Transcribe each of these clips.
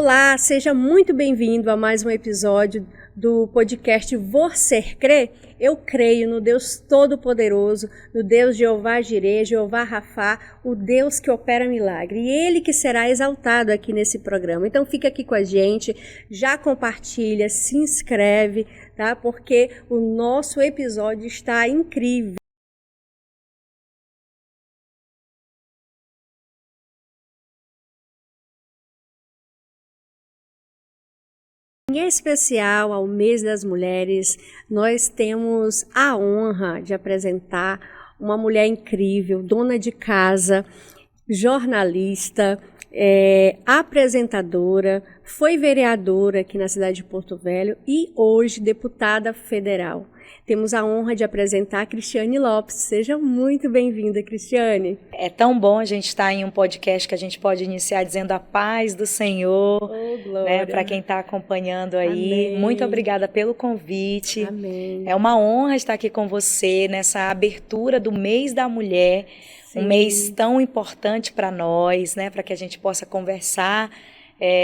Olá, seja muito bem-vindo a mais um episódio do podcast Você Crê? Eu creio no Deus Todo-Poderoso, no Deus Jeová Jireh, Jeová Rafá, o Deus que opera milagre. E Ele que será exaltado aqui nesse programa. Então fica aqui com a gente, já compartilha, se inscreve, tá? Porque o nosso episódio está incrível. Em especial ao Mês das Mulheres, nós temos a honra de apresentar uma mulher incrível, dona de casa, jornalista, apresentadora, foi vereadora aqui na cidade de Porto Velho e hoje deputada federal. Temos a honra de apresentar a Cristiane Lopes. Seja muito bem-vinda, Cristiane. É tão bom a gente estar em um podcast que a gente pode iniciar dizendo a paz do Senhor, né, para quem está acompanhando aí. Amém. Muito obrigada pelo convite. Amém. É uma honra estar aqui com você nessa abertura do Mês da Mulher, Sim. Um mês tão importante para nós, né, para que a gente possa conversar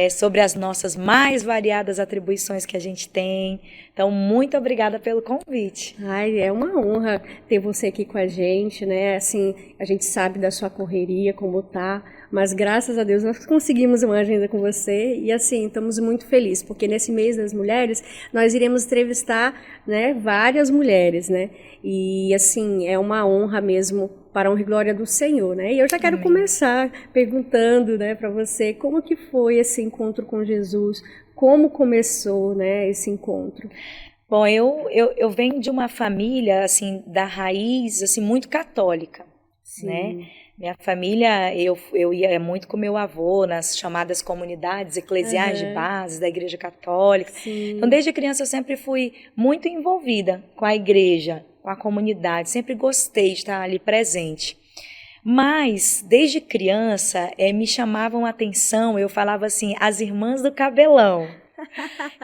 sobre as nossas mais variadas atribuições que a gente tem. Então, muito obrigada pelo convite. Ai, é uma honra ter você aqui com a gente, né? Assim, a gente sabe da sua correria, como tá, mas graças a Deus nós conseguimos uma agenda com você e assim, estamos muito felizes, porque nesse mês das mulheres nós iremos entrevistar, né, várias mulheres, né? E assim, é uma honra mesmo para a honra e glória do Senhor, né? E eu já quero começar perguntando, né, para você, como que foi esse encontro com Jesus? Como começou, né, esse encontro? Bom, eu venho de uma família, assim, da raiz, assim, muito católica, Sim. né? Minha família, eu ia muito com meu avô nas chamadas comunidades eclesiais de base da Igreja Católica. Sim. Então, desde criança eu sempre fui muito envolvida com a igreja, com a comunidade, sempre gostei de estar ali presente. Mas, desde criança, me chamavam a atenção, eu falava assim, as irmãs do cabelão,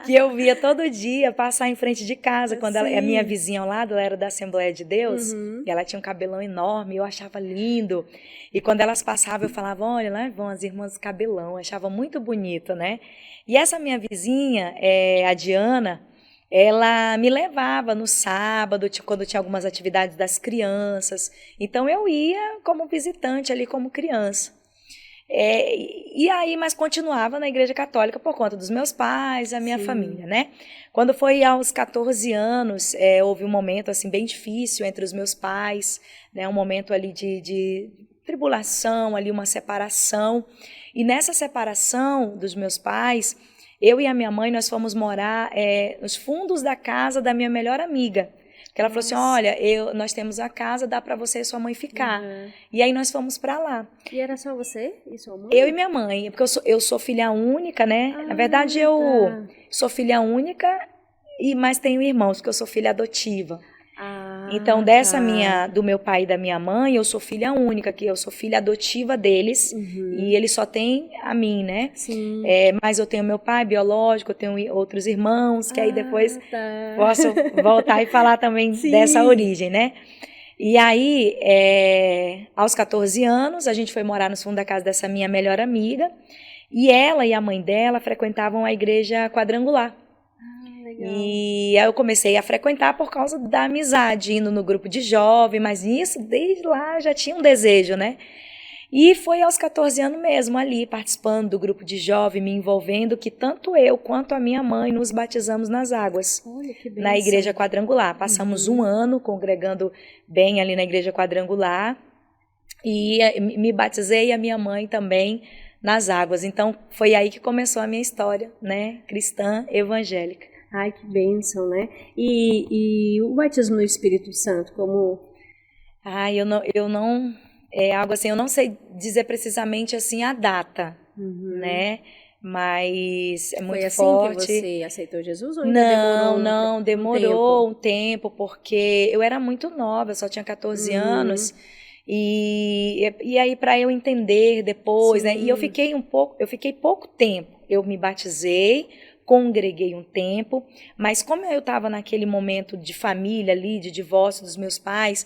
que eu via todo dia passar em frente de casa, quando a minha vizinha ao lado, ela era da Assembleia de Deus, e ela tinha um cabelão enorme, eu achava lindo, e quando elas passavam, eu falava, olha, lá vão as irmãs do cabelão, eu achava muito bonito, né? E essa minha vizinha, a Diana, ela me levava no sábado, quando tinha algumas atividades das crianças. Então, eu ia como visitante ali, como criança. E aí, mas continuava na Igreja Católica por conta dos meus pais, a minha família, né? Quando foi aos 14 anos, houve um momento, assim, bem difícil entre os meus pais, né? Um momento ali de tribulação, ali uma separação. E nessa separação dos meus pais, eu e a minha mãe, nós fomos morar nos fundos da casa da minha melhor amiga. Porque ela falou assim, olha, nós temos a casa, dá para você e sua mãe ficar. E aí nós fomos para lá. E era só você e sua mãe? Eu e minha mãe, porque eu sou filha única, né? Na verdade, eu sou filha única, mas tenho irmãos, porque eu sou filha adotiva. Então, do meu pai e da minha mãe, eu sou filha única, que eu sou filha adotiva deles, e eles só têm a mim, né? Sim. Mas eu tenho meu pai biológico, eu tenho outros irmãos, que aí depois posso voltar e falar também dessa origem, né? E aí, aos 14 anos, a gente foi morar no fundo da casa dessa minha melhor amiga, e ela e a mãe dela frequentavam a igreja quadrangular. E aí eu comecei a frequentar por causa da amizade, indo no grupo de jovem, mas isso, desde lá, já tinha um desejo, né? E foi aos 14 anos mesmo ali, participando do grupo de jovem, me envolvendo, que tanto eu quanto a minha mãe nos batizamos nas águas. Olha, que bênção. Na igreja quadrangular. Passamos um ano congregando bem ali na igreja quadrangular, e me batizei e a minha mãe também nas águas. Então, foi aí que começou a minha história, né? Cristã evangélica. Ai, que bênção, né? E o batismo no Espírito Santo, como... Eu não algo assim, eu não sei dizer precisamente assim a data, né? Mas é muito Foi assim forte. Que você aceitou Jesus ou ainda demorou um tempo, porque eu era muito nova, eu só tinha 14 anos. E aí para eu entender depois, né? E eu fiquei pouco tempo. Eu me batizei, congreguei um tempo, mas como eu estava naquele momento de família ali, de divórcio dos meus pais,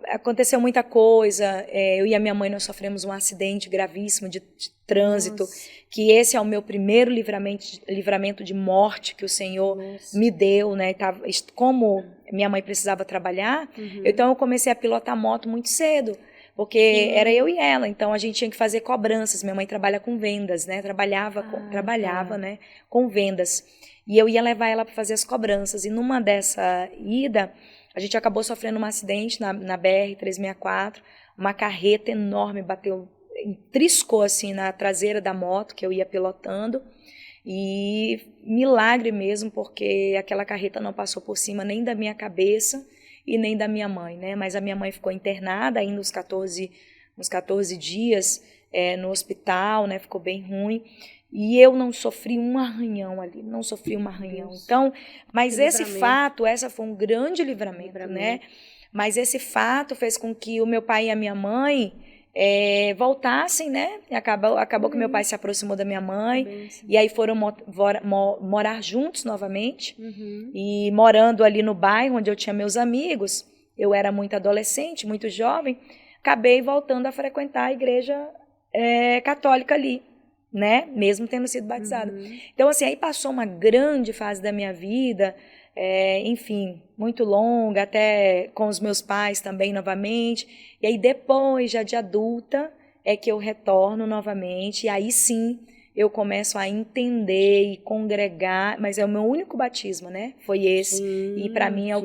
Aconteceu muita coisa, eu e a minha mãe, nós sofremos um acidente gravíssimo de trânsito, Nossa. que esse é o meu primeiro livramento de morte que o Senhor Nossa. me deu, né? Como minha mãe precisava trabalhar, então eu comecei a pilotar moto muito cedo, porque era eu e ela, então a gente tinha que fazer cobranças. Minha mãe trabalha com vendas, né? Trabalhava, Tá. né, com vendas. E eu ia levar ela para fazer as cobranças. E numa dessa ida, a gente acabou sofrendo um acidente na BR-364. Uma carreta enorme bateu, triscou assim na traseira da moto que eu ia pilotando. E milagre mesmo, porque aquela carreta não passou por cima nem da minha cabeça e nem da minha mãe, né? Mas a minha mãe ficou internada ainda uns 14 dias no hospital, né? Ficou bem ruim. E eu não sofri um arranhão ali, não sofri um arranhão. Então, mas esse fato, essa foi um grande livramento, né? Mas esse fato fez com que o meu pai e a minha mãe voltassem, né? Acabou que meu pai se aproximou da minha mãe, e aí foram morar juntos novamente. E morando ali no bairro onde eu tinha meus amigos, eu era muito adolescente, muito jovem, acabei voltando a frequentar a igreja católica ali, né? Mesmo tendo sido batizada. Então, assim, aí passou uma grande fase da minha vida, enfim, muito longa, até com os meus pais também novamente. E aí depois, já de adulta, é que eu retorno novamente, e aí sim eu começo a entender e congregar, mas é o meu único batismo, né? Foi esse. E para mim é o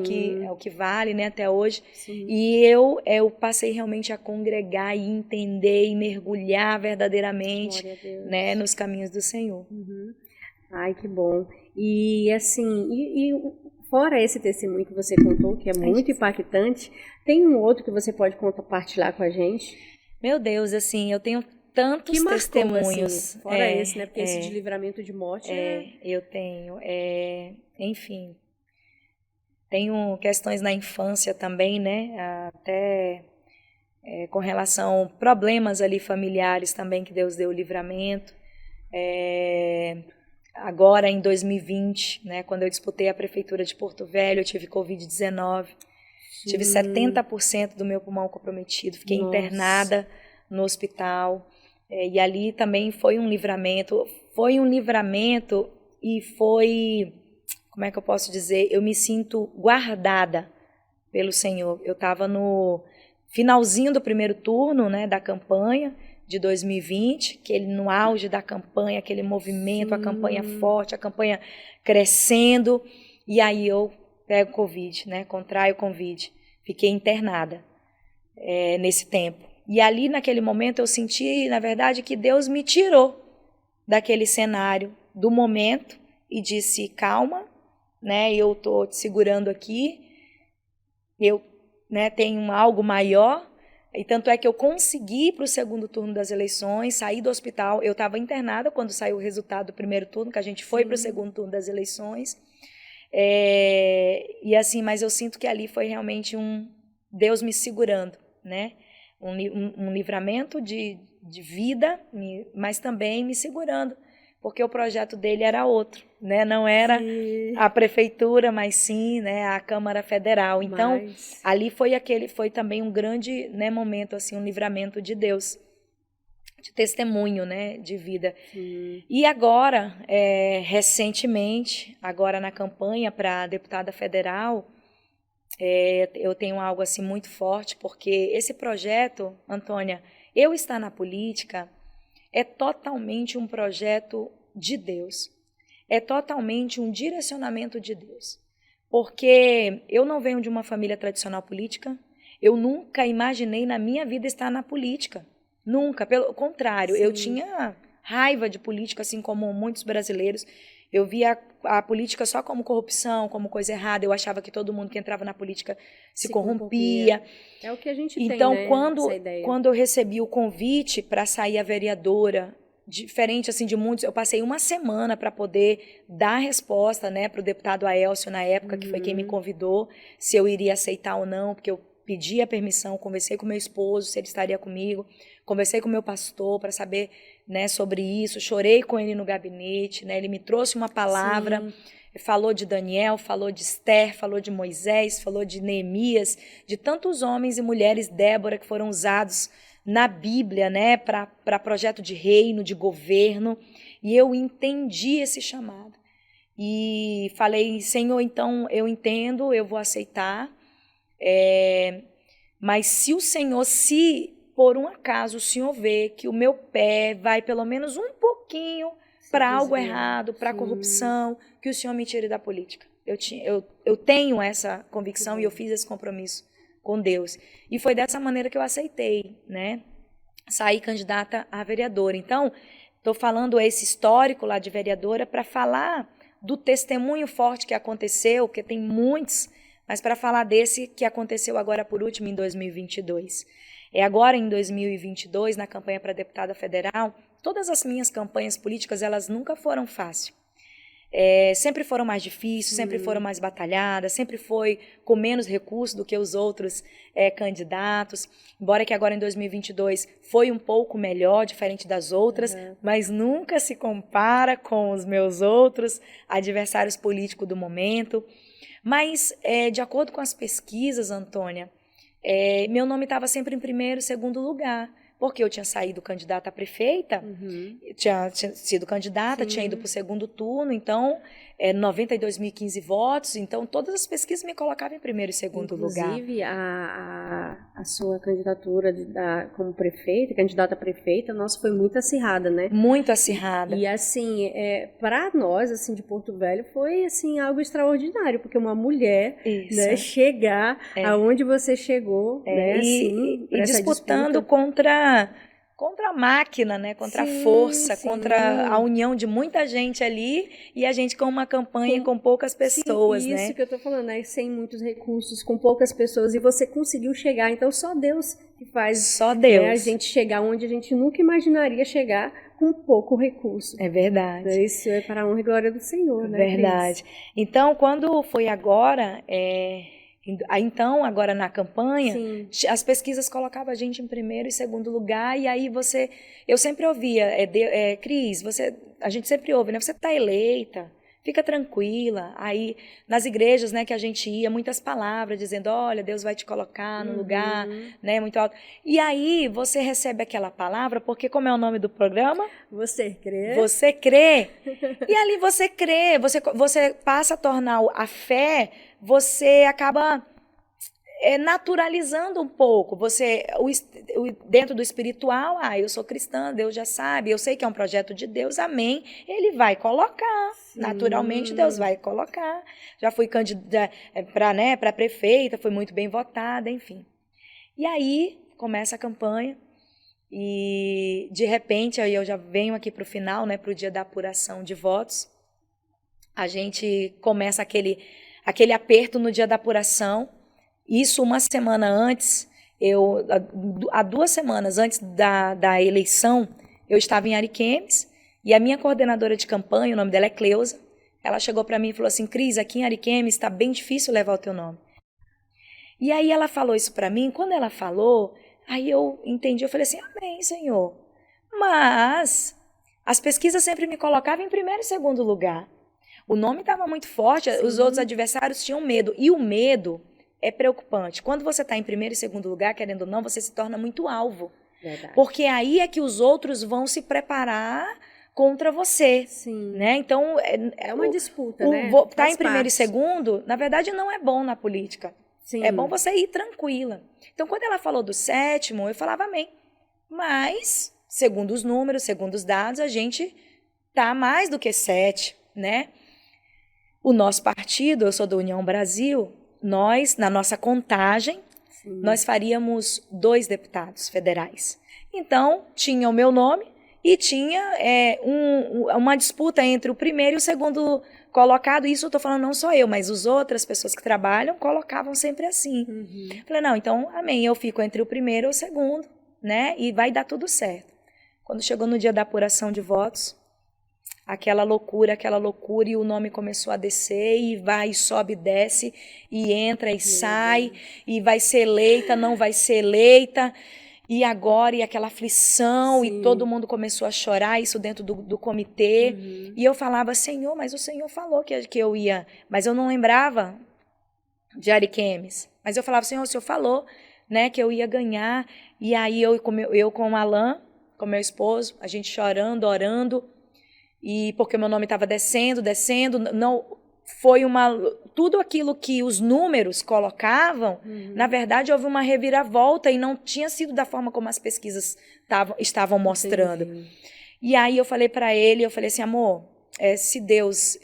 que vale, né, até hoje. Sim. E eu passei realmente a congregar e entender e mergulhar verdadeiramente, né, nos caminhos do Senhor. Ai, que bom. E assim, fora esse testemunho que você contou, que é muito impactante, tem um outro que você pode compartilhar com a gente? Meu Deus, assim, eu tenho tantos que marcou, testemunhos. Assim, fora esse, né? Porque esse de livramento de morte eu tenho. Enfim, tenho questões na infância também, né? Até com relação a problemas ali familiares também, que Deus deu o livramento. Agora, em 2020, né, quando eu disputei a prefeitura de Porto Velho, eu tive Covid-19. Tive 70% do meu pulmão comprometido. Fiquei internada no hospital. E ali também foi um livramento. Foi um livramento e foi, como é que eu posso dizer? Eu me sinto guardada pelo Senhor. Eu estava no finalzinho do primeiro turno, né, da campanha de 2020, no auge da campanha, aquele movimento, a campanha forte, a campanha crescendo. E aí eu pego Covid, né, contraio Covid. Fiquei internada nesse tempo. E ali, naquele momento, eu senti, na verdade, que Deus me tirou daquele cenário, do momento, e disse, calma, né, eu estou te segurando aqui, eu, né, tenho algo maior, e tanto é que eu consegui ir para o segundo turno das eleições, saí do hospital, eu estava internada quando saiu o resultado do primeiro turno, que a gente foi para o segundo turno das eleições, e assim, mas eu sinto que ali foi realmente Deus me segurando, né? Um livramento de vida, mas também me segurando, porque o projeto dele era outro, né? Não era a prefeitura, mas sim, né, a Câmara Federal. Então, ali foi também um grande, né, momento, assim, um livramento de Deus, de testemunho, né, de vida. E agora, recentemente, agora na campanha para deputada federal, eu tenho algo assim muito forte, porque esse projeto, Antônia, eu estar na política, é totalmente um projeto de Deus. É totalmente um direcionamento de Deus. Porque eu não venho de uma família tradicional política, eu nunca imaginei na minha vida estar na política. Nunca, pelo contrário, eu tinha raiva de política, assim como muitos brasileiros. Eu via a política só como corrupção, como coisa errada. Eu achava que todo mundo que entrava na política se corrompia. É o que a gente então, tem, né? Quando eu recebi o convite para sair a vereadora, diferente assim de muitos, eu passei uma semana para poder dar resposta, né, para o deputado Aélcio na época, que foi quem me convidou, se eu iria aceitar ou não, porque eu pedi a permissão, conversei com meu esposo, se ele estaria comigo, conversei com meu pastor para saber, né, sobre isso, chorei com ele no gabinete, né, ele me trouxe uma palavra falou de Daniel, falou de Esther, falou de Moisés, falou de Neemias, de tantos homens e mulheres, Débora, que foram usados na Bíblia, né, para projeto de reino, de governo, e eu entendi esse chamado. E falei, Senhor, então eu entendo, eu vou aceitar, mas se o Senhor, se por um acaso o Senhor vê que o meu pé vai pelo menos um pouquinho para algo errado, para corrupção, que o Senhor me tire da política. Eu tenho essa convicção e eu fiz esse compromisso com Deus. E foi dessa maneira que eu aceitei, né? Saí candidata a vereadora. Então, estou falando esse histórico lá de vereadora para falar do testemunho forte que aconteceu, que tem muitos, mas para falar desse que aconteceu agora por último em 2022. Agora em 2022, na campanha para deputada federal, todas as minhas campanhas políticas, elas nunca foram fáceis. Sempre foram mais difíceis, sempre foram mais batalhadas, sempre foi com menos recursos do que os outros candidatos. Embora que agora em 2022 foi um pouco melhor, diferente das outras, mas nunca se compara com os meus outros adversários políticos do momento. Mas, de acordo com as pesquisas, Antônia, meu nome estava sempre em primeiro, segundo lugar, porque eu tinha saído candidata a prefeita, tinha sido candidata, tinha ido para o segundo turno, então 92.015 votos, então todas as pesquisas me colocavam em primeiro e segundo lugar. Inclusive, a sua candidatura como prefeita, candidata a prefeita, nossa, foi muito acirrada, né? Muito acirrada. E assim, para nós, assim, de Porto Velho, foi assim, algo extraordinário, porque uma mulher, né, chegar aonde você chegou, né, assim, e disputando contra a máquina, né? Contra a força, contra a união de muita gente ali e a gente com uma campanha com poucas pessoas, né? Isso que eu tô falando, né? Sem muitos recursos, com poucas pessoas, e você conseguiu chegar. Então, só Deus que faz a gente chegar onde a gente nunca imaginaria chegar com pouco recurso. É verdade. Isso é para a honra e glória do Senhor, né? Verdade. Cris? Então, quando foi agora... Então, agora na campanha, as pesquisas colocavam a gente em primeiro e segundo lugar, e aí eu sempre ouvia, Cris, a gente sempre ouve, né? Você está eleita, fica tranquila. Aí, nas igrejas, né, que a gente ia, muitas palavras dizendo, olha, Deus vai te colocar no lugar, né, muito alto. E aí, você recebe aquela palavra, porque como é o nome do programa? Você crê. Você crê. E ali você crê, você passa a tornar a fé, você acaba naturalizando um pouco. Você, dentro do espiritual, eu sou cristã, Deus já sabe, eu sei que é um projeto de Deus, amém. Ele vai colocar, naturalmente Deus vai colocar. Já fui candidata para prefeita, fui muito bem votada, enfim. E aí começa a campanha e, de repente, aí eu já venho aqui para o final, né, para o dia da apuração de votos. A gente começa aquele aperto no dia da apuração. Isso uma semana antes, há 2 semanas antes da eleição, eu estava em Ariquemes e a minha coordenadora de campanha, o nome dela é Cleusa, ela chegou para mim e falou assim, Cris, aqui em Ariquemes está bem difícil levar o teu nome. E aí ela falou isso para mim, quando ela falou, aí eu entendi, eu falei assim, amém, Senhor. Mas as pesquisas sempre me colocavam em primeiro e segundo lugar. O nome estava muito forte, os outros adversários tinham medo. E o medo é preocupante. Quando você está em primeiro e segundo lugar, querendo ou não, você se torna muito alvo. Verdade. Porque aí é que os outros vão se preparar contra você. Né? Então, é uma disputa, né? Tá em primeiro e segundo, na verdade, não é bom na política. É bom você ir tranquila. Então, quando ela falou do 7º, eu falava amém. Mas, segundo os números, segundo os dados, a gente tá mais do que 7, né? O nosso partido, eu sou da União Brasil, nós, na nossa contagem, nós faríamos 2 deputados federais. Então, tinha o meu nome e tinha uma disputa entre o primeiro e o segundo colocado. Isso eu estou falando não só eu, mas as outras pessoas que trabalham colocavam sempre assim. Falei, não, então, amém, eu fico entre o primeiro e o segundo, né? E vai dar tudo certo. Quando chegou no dia da apuração de votos, aquela loucura, e o nome começou a descer, e vai, sobe, desce, e entra e sai, e vai ser eleita, não vai ser eleita. E agora, e aquela aflição, Sim. e todo mundo começou a chorar, isso dentro do comitê. E eu falava, Senhor, mas o Senhor falou que eu ia. Mas eu não lembrava de Ariquemes. Mas eu falava, Senhor, o Senhor falou, né, que eu ia ganhar. E aí eu com o Alain, com meu esposo, a gente chorando, orando. E porque meu nome estava descendo, não foi tudo aquilo que os números colocavam, na verdade houve uma reviravolta e não tinha sido da forma como as pesquisas estavam mostrando. Entendi. E aí eu falei para ele, eu falei assim, amor, se Deus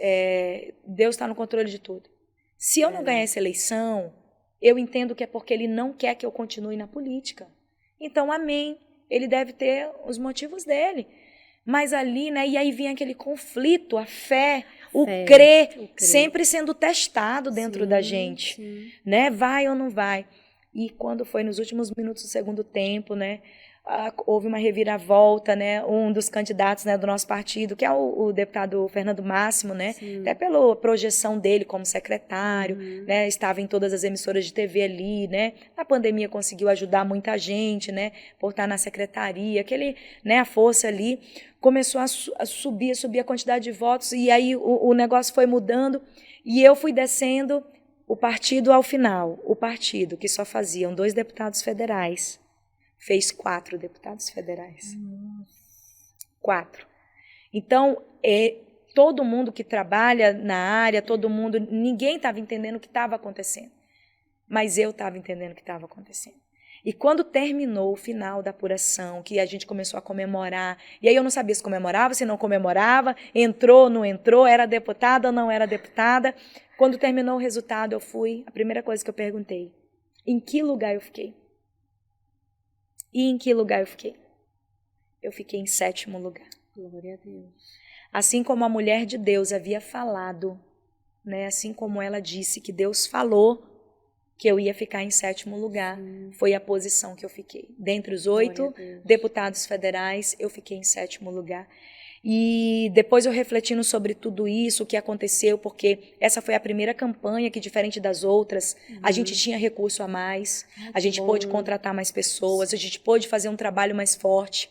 está no controle de tudo. Se eu não ganhar essa eleição, eu entendo que é porque ele não quer que eu continue na política. Então, amém. Ele deve ter os motivos dele. Mas ali, né, e aí vinha aquele conflito, a fé, o crer, sempre sendo testado dentro da gente, né, vai ou não vai. E quando foi nos últimos minutos do segundo tempo, né, houve uma reviravolta, né, um dos candidatos, né, do nosso partido, que é o deputado Fernando Máximo, né, até pela projeção dele como secretário, né, estava em todas as emissoras de TV ali, né, a pandemia conseguiu ajudar muita gente, né, por estar na secretaria, né, a força ali, começou a subir a quantidade de votos, e aí o negócio foi mudando, e eu fui descendo o partido ao final, o partido que só faziam 2 deputados federais, fez 4 deputados federais. 4. Então, todo mundo que trabalha na área, ninguém estava entendendo o que estava acontecendo. Mas eu estava entendendo o que estava acontecendo. E quando terminou o final da apuração, que a gente começou a comemorar, e aí eu não sabia se comemorava, se não comemorava, entrou, não entrou, era deputada ou não era deputada. Quando terminou o resultado, a primeira coisa que eu perguntei, em que lugar eu fiquei? E em que lugar eu fiquei? Eu fiquei em 7º lugar. Glória a Deus. Assim como a mulher de Deus havia falado, né? Assim como ela disse que Deus falou que eu ia ficar em 7º lugar, foi a posição que eu fiquei. Dentre os 8 deputados federais, eu fiquei em 7º lugar. E depois eu refletindo sobre tudo isso, o que aconteceu, porque essa foi a primeira campanha que, diferente das outras, a gente tinha recurso a mais, a gente pôde contratar mais pessoas, a gente pôde fazer um trabalho mais forte.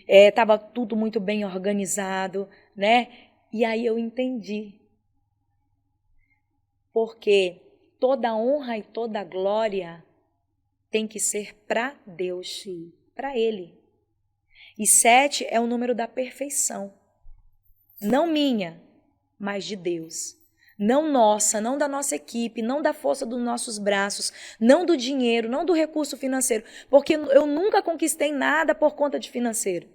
Estava tudo muito bem organizado, né? E aí eu entendi. Porque toda honra e toda glória tem que ser para Deus, para Ele. E 7 é o número da perfeição. Não minha, mas de Deus. Não nossa, não da nossa equipe, não da força dos nossos braços, não do dinheiro, não do recurso financeiro. Porque eu nunca conquistei nada por conta de financeiro.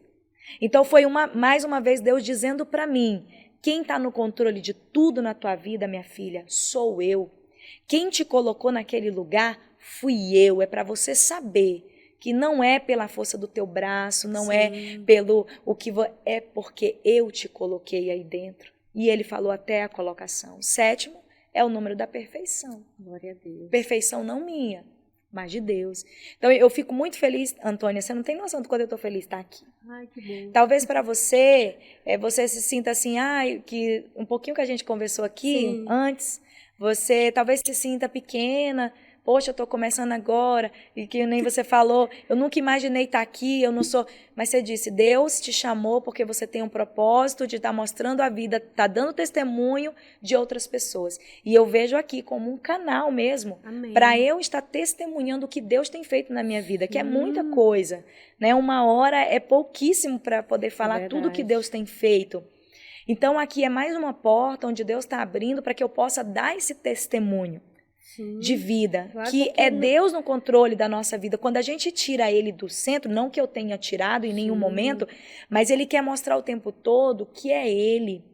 Então foi mais uma vez Deus dizendo para mim, quem está no controle de tudo na tua vida, minha filha, sou eu. Quem te colocou naquele lugar, fui eu. É para você saber que não é pela força do teu braço, não é pelo é porque eu te coloquei aí dentro. E ele falou até a colocação. 7º é o número da perfeição. Glória a Deus. Perfeição não minha, mas de Deus. Então eu fico muito feliz, Antônia, você não tem noção do quanto eu estou feliz de estar aqui. Ai, que bom. Talvez para você, você se sinta assim, que um pouquinho que a gente conversou aqui antes, você talvez se sinta pequena, poxa, eu estou começando agora, e que nem você falou, eu nunca imaginei estar aqui, eu não sou... Mas você disse, Deus te chamou porque você tem um propósito de estar mostrando a vida, estar dando testemunho de outras pessoas. E eu vejo aqui como um canal mesmo, para eu estar testemunhando o que Deus tem feito na minha vida, que é muita coisa, né? 1 hora é pouquíssimo para poder falar tudo que Deus tem feito. Então aqui é mais uma porta onde Deus está abrindo para que eu possa dar esse testemunho de vida, claro, que é Deus no controle da nossa vida. Quando a gente tira Ele do centro, não que eu tenha tirado em nenhum momento, mas Ele quer mostrar o tempo todo que é Ele.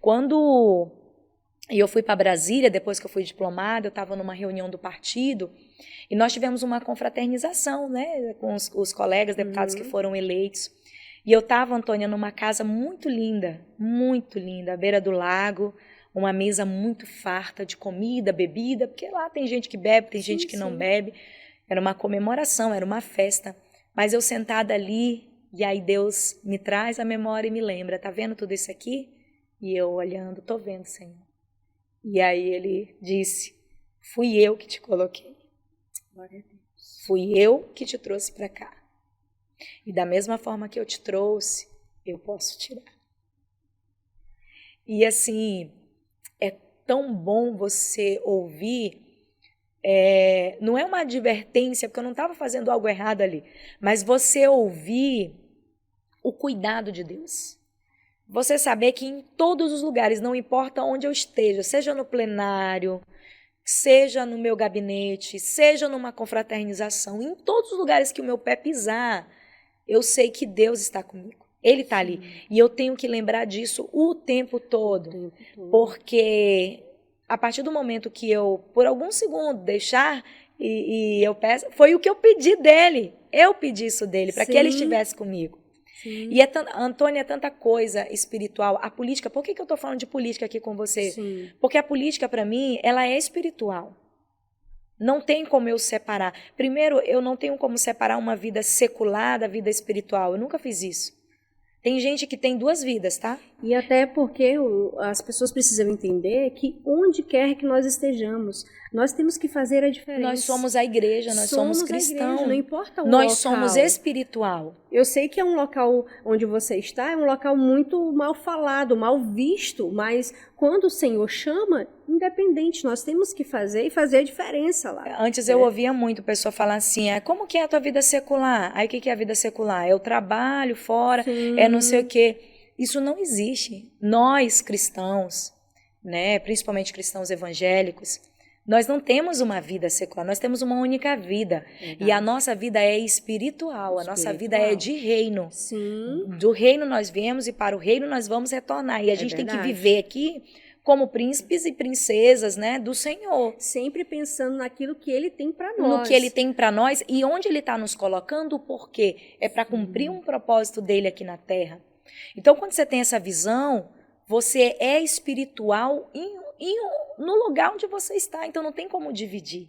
Quando eu fui para Brasília, depois que eu fui diplomada, eu estava numa reunião do partido e nós tivemos uma confraternização, né, com os colegas deputados que foram eleitos. E eu estava, Antônia, numa casa muito linda, à beira do lago, uma mesa muito farta de comida, bebida, porque lá tem gente que bebe, tem gente que não bebe. Era uma comemoração, era uma festa. Mas eu sentada ali, e aí Deus me traz a memória e me lembra, tá vendo tudo isso aqui? E eu olhando, tô vendo, Senhor. E aí ele disse, fui eu que te coloquei. Glória a Deus. Fui eu que te trouxe para cá. E da mesma forma que eu te trouxe, eu posso tirar. E assim, é tão bom você ouvir, não é uma advertência, porque eu não estava fazendo algo errado ali, mas você ouvir o cuidado de Deus. Você saber que em todos os lugares, não importa onde eu esteja, seja no plenário, seja no meu gabinete, seja numa confraternização, em todos os lugares que o meu pé pisar, eu sei que Deus está comigo. Ele está ali. E eu tenho que lembrar disso o tempo todo. Porque a partir do momento que eu, por algum segundo, deixar e eu peço, foi o que eu pedi dele. Eu pedi isso dele, para que ele estivesse comigo. Sim. E Antônia, é tanta coisa espiritual. A política, por que eu estou falando de política aqui com você? Sim. Porque a política, para mim, ela é espiritual. Não tem como eu separar. Primeiro, eu não tenho como separar uma vida secular da vida espiritual. Eu nunca fiz isso. Tem gente que tem duas vidas, tá? E até porque as pessoas precisam entender que onde quer que nós estejamos, nós temos que fazer a diferença. Nós somos a igreja, nós somos cristãos. Não importa o local. Nós somos espiritual. Eu sei que é um local onde você está, é um local muito mal falado, mal visto, mas quando o Senhor chama, independente, nós temos que fazer e fazer a diferença lá. Antes eu ouvia muito pessoa falar assim, como que é a tua vida secular? Aí o que é a vida secular? É o trabalho fora, é não sei o quê. Isso não existe. Nós cristãos, né, principalmente cristãos evangélicos, nós não temos uma vida secular, nós temos uma única vida. Verdade. E a nossa vida é espiritual, a nossa vida é de reino. Sim. Do reino nós viemos e para o reino nós vamos retornar. E a gente tem que viver aqui como príncipes e princesas, né, do Senhor. Sempre pensando naquilo que Ele tem para nós. No que Ele tem para nós e onde Ele está nos colocando, por quê? É para cumprir um propósito dEle aqui na Terra. Então, quando você tem essa visão, você é espiritual no lugar onde você está. Então, não tem como dividir.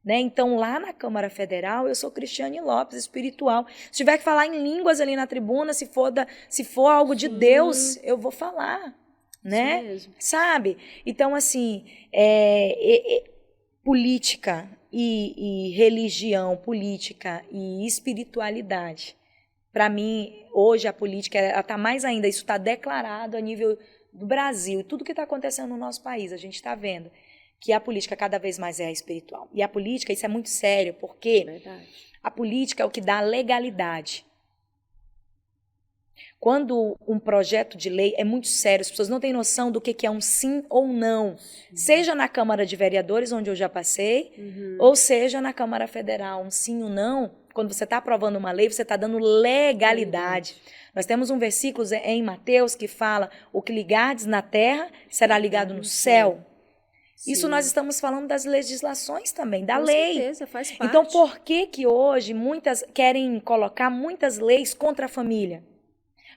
Né? Então, lá na Câmara Federal, eu sou Cristiane Lopes, espiritual. Se tiver que falar em línguas ali na tribuna, se for algo de Deus, eu vou falar. Né? Mesmo. Sabe? Então, assim, política e religião, política e espiritualidade. Para mim, hoje a política está mais ainda, isso está declarado a nível do Brasil. Tudo que está acontecendo no nosso país, a gente está vendo que a política cada vez mais é espiritual. E a política, isso é muito sério, porque a política é o que dá legalidade. Quando um projeto de lei é muito sério, as pessoas não têm noção do que é um sim ou não. Seja na Câmara de Vereadores, onde eu já passei, ou seja na Câmara Federal, um sim ou não. Quando você está aprovando uma lei, você está dando legalidade. Nós temos um versículo em Mateus que fala: o que ligardes na terra será ligado no céu. Sim. Isso nós estamos falando das legislações também, da lei. Com certeza, faz parte. Então, por que hoje muitas querem colocar muitas leis contra a família?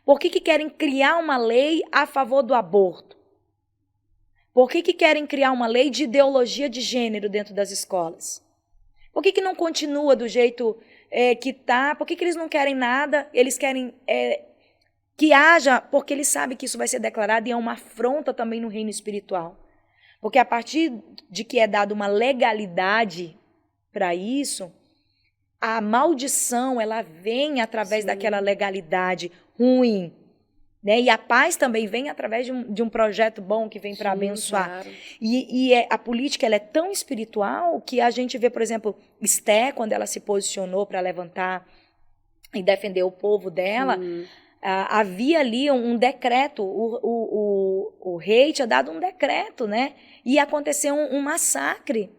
Por que querem criar uma lei a favor do aborto? Por que querem criar uma lei de ideologia de gênero dentro das escolas? Por que não continua do jeito que está? Por que eles não querem nada? Eles querem que haja, porque eles sabem que isso vai ser declarado e é uma afronta também no reino espiritual. Porque a partir de que é dada uma legalidade para isso, a maldição ela vem através daquela legalidade ruim. Né? E a paz também vem através de um projeto bom que vem para abençoar. Claro. E a política ela é tão espiritual que a gente vê, por exemplo, Esté, quando ela se posicionou para levantar e defender o povo dela, havia ali um decreto, o rei tinha dado um decreto, né? E aconteceu um massacre.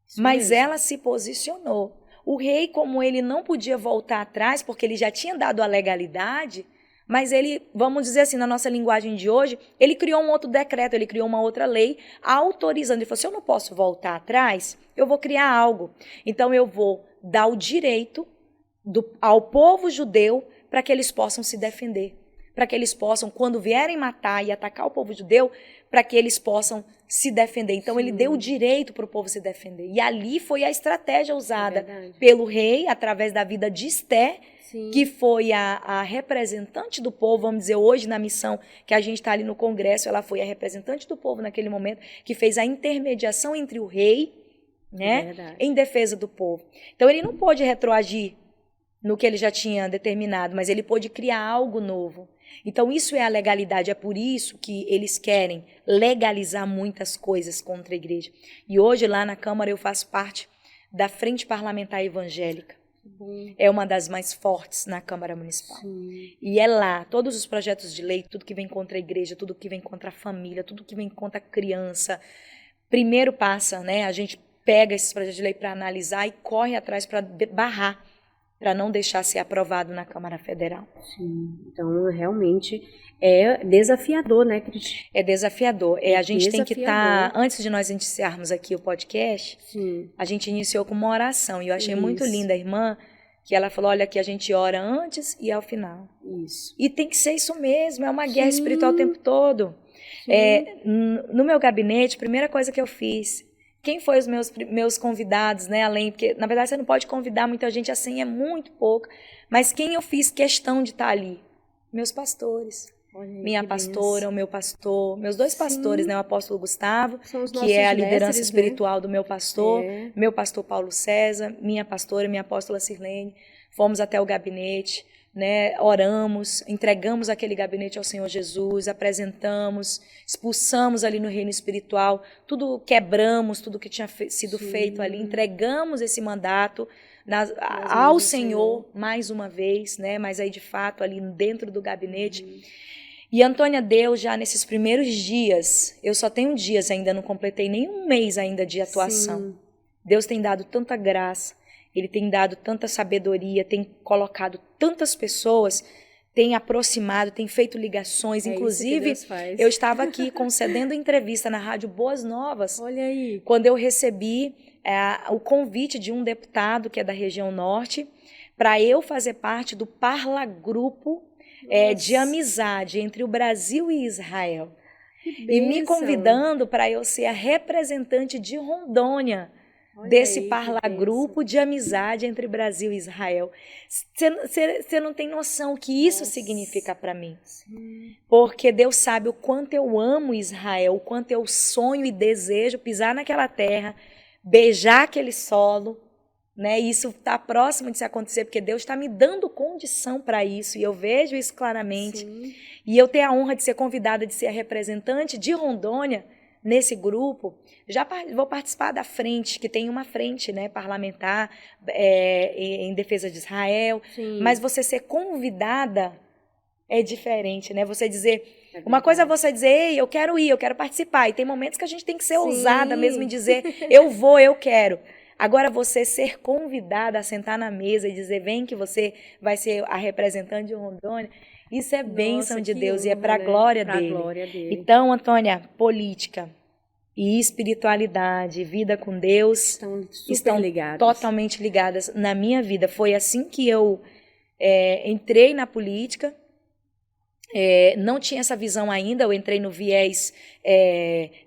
Isso mas mesmo. Ela se posicionou. O rei, como ele não podia voltar atrás, porque ele já tinha dado a legalidade, mas ele, vamos dizer assim, na nossa linguagem de hoje, ele criou um outro decreto, ele criou uma outra lei autorizando. Ele falou, se eu não posso voltar atrás, eu vou criar algo. Então, eu vou dar o direito ao povo judeu para que eles possam se defender. Para que eles possam, quando vierem matar e atacar o povo judeu, para que eles possam se defender. Então, ele deu o direito para o povo se defender. E ali foi a estratégia usada pelo rei, através da vida de Esté, que foi a representante do povo, vamos dizer, hoje na missão que a gente está ali no Congresso, ela foi a representante do povo naquele momento, que fez a intermediação entre o rei né? Em defesa do povo. Então ele não pôde retroagir no que ele já tinha determinado, mas ele pôde criar algo novo. Então isso é a legalidade, é por isso que eles querem legalizar muitas coisas contra a igreja. E hoje lá na Câmara eu faço parte da Frente Parlamentar Evangélica. É uma das mais fortes na Câmara Municipal. Sim. E é lá, todos os projetos de lei, tudo que vem contra a igreja, tudo que vem contra a família, tudo que vem contra a criança, primeiro passa, né? A gente pega esses projetos de lei para analisar e corre atrás para barrar, para não deixar ser aprovado na Câmara Federal. Sim, então realmente é desafiador, né, Cristina? É desafiador. A gente tem que estar, antes de nós iniciarmos aqui o podcast, sim, a gente iniciou com uma oração, e eu achei muito linda a irmã, que ela falou, olha, que a gente ora antes e ao final. Isso. E tem que ser isso mesmo, é uma guerra espiritual o tempo todo. No meu gabinete, a primeira coisa que eu fiz, quem foi os meus convidados, né? Além, porque na verdade você não pode convidar muita gente assim, é muito pouco. Mas quem eu fiz questão de estar ali? Meus pastores. Olha, minha pastora, o meu pastor, meus dois pastores, né? O apóstolo Gustavo, que é a liderança mestres, espiritual, né? Do meu pastor, meu pastor Paulo César, minha pastora, minha apóstola Sirlene. Fomos até o gabinete, né? Oramos, entregamos aquele gabinete ao Senhor Jesus, apresentamos, expulsamos ali no reino espiritual, tudo quebramos, tudo que tinha sido feito ali, entregamos esse mandato ao Senhor mais uma vez, né? Mas aí de fato ali dentro do gabinete. E Antônia, Deus já nesses primeiros dias, eu só tenho dias ainda, não completei nem um mês ainda de atuação. Sim. Deus tem dado tanta graça, Ele tem dado tanta sabedoria, tem colocado tantas pessoas, tem aproximado, tem feito ligações. Inclusive, eu estava aqui concedendo entrevista na Rádio Boas Novas. Olha aí. Quando eu recebi o convite de um deputado que é da região norte, para eu fazer parte do Parlagrupo de amizade entre o Brasil e Israel. E me convidando para eu ser a representante de Rondônia. Olha desse Parlagrupo de amizade entre Brasil e Israel. Você não tem noção o que isso significa para mim. Sim. Porque Deus sabe o quanto eu amo Israel, o quanto eu sonho e desejo pisar naquela terra, beijar aquele solo, né? E isso está próximo de se acontecer, porque Deus está me dando condição para isso, e eu vejo isso claramente. Sim. E eu tenho a honra de ser convidada de ser a representante de Rondônia nesse grupo. Já vou participar da frente, que tem uma frente, né, parlamentar em defesa de Israel. Sim. Mas você ser convidada é diferente, né? Você dizer... Uma coisa é você dizer, ei, eu quero ir, eu quero participar. E tem momentos que a gente tem que ser ousada mesmo em dizer, eu vou, eu quero. Agora, você ser convidada a sentar na mesa e dizer, vem que você vai ser a representante de Rondônia, isso é bênção de Deus, honra, e é para a glória dele. Então, Antônia, política e espiritualidade, vida com Deus, estão totalmente ligadas na minha vida. Foi assim que eu entrei na política. Não tinha essa visão ainda, eu entrei no viés,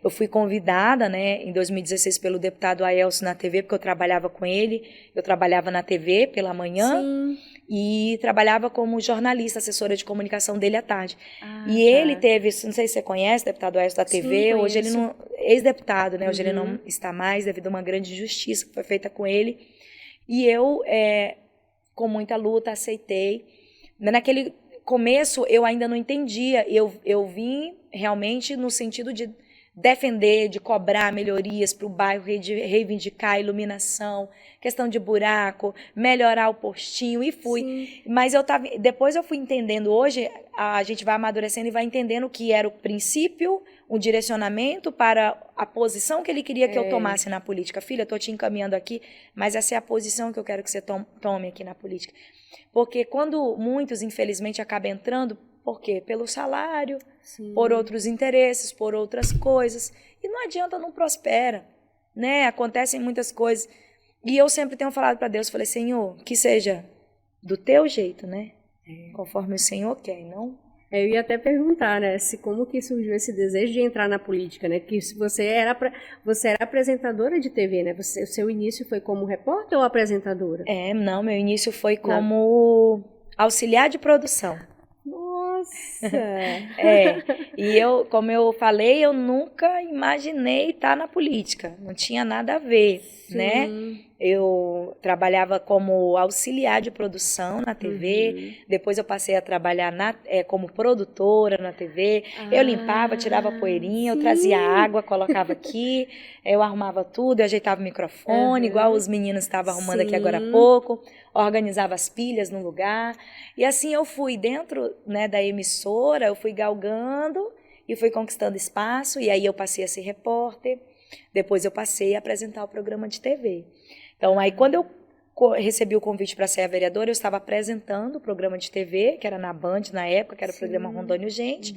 eu fui convidada, né, em 2016 pelo deputado Aelcio na TV, porque eu trabalhava com ele, eu trabalhava na TV pela manhã. Sim. E trabalhava como jornalista, assessora de comunicação dele à tarde. Ele teve, não sei se você conhece, deputado Aelcio da TV, sim, hoje ele não, ex-deputado, né, hoje ele não está mais devido a uma grande injustiça que foi feita com ele. E eu, com muita luta, aceitei. Naquele começo eu ainda não entendia, eu vim realmente no sentido de defender, de cobrar melhorias para o bairro, reivindicar a iluminação, questão de buraco, melhorar o postinho, e fui. Sim. Mas depois eu fui entendendo, hoje a gente vai amadurecendo e vai entendendo o que era o princípio, o direcionamento para a posição que ele queria que eu tomasse na política. Filha, eu estou te encaminhando aqui, mas essa é a posição que eu quero que você tome aqui na política. Porque quando muitos, infelizmente, acabam entrando, por quê? Pelo salário, sim, por outros interesses, por outras coisas. E não adianta, não prospera, né? Acontecem muitas coisas. E eu sempre tenho falado para Deus, falei, Senhor, que seja do teu jeito, né? Conforme o Senhor quer, não? Eu ia até perguntar, né, como que surgiu esse desejo de entrar na política, né? Que você era apresentadora de TV, né? O seu início foi como repórter ou apresentadora? Não, meu início foi como auxiliar de produção. Nossa! E eu, como eu falei, eu nunca imaginei estar na política, não tinha nada a ver, né? Eu trabalhava como auxiliar de produção na TV, depois eu passei a trabalhar como produtora na TV, eu limpava, tirava a poeirinha, eu trazia água, colocava aqui, eu arrumava tudo, eu ajeitava o microfone, igual os meninos estavam arrumando aqui agora há pouco, organizava as pilhas no lugar, e assim eu fui dentro, né, da emissora, eu fui galgando e fui conquistando espaço, e aí eu passei a ser repórter, depois eu passei a apresentar o programa de TV. Então, aí quando eu recebi o convite para ser a vereadora, eu estava apresentando o programa de TV, que era na Band na época, que era o programa Rondônia Urgente,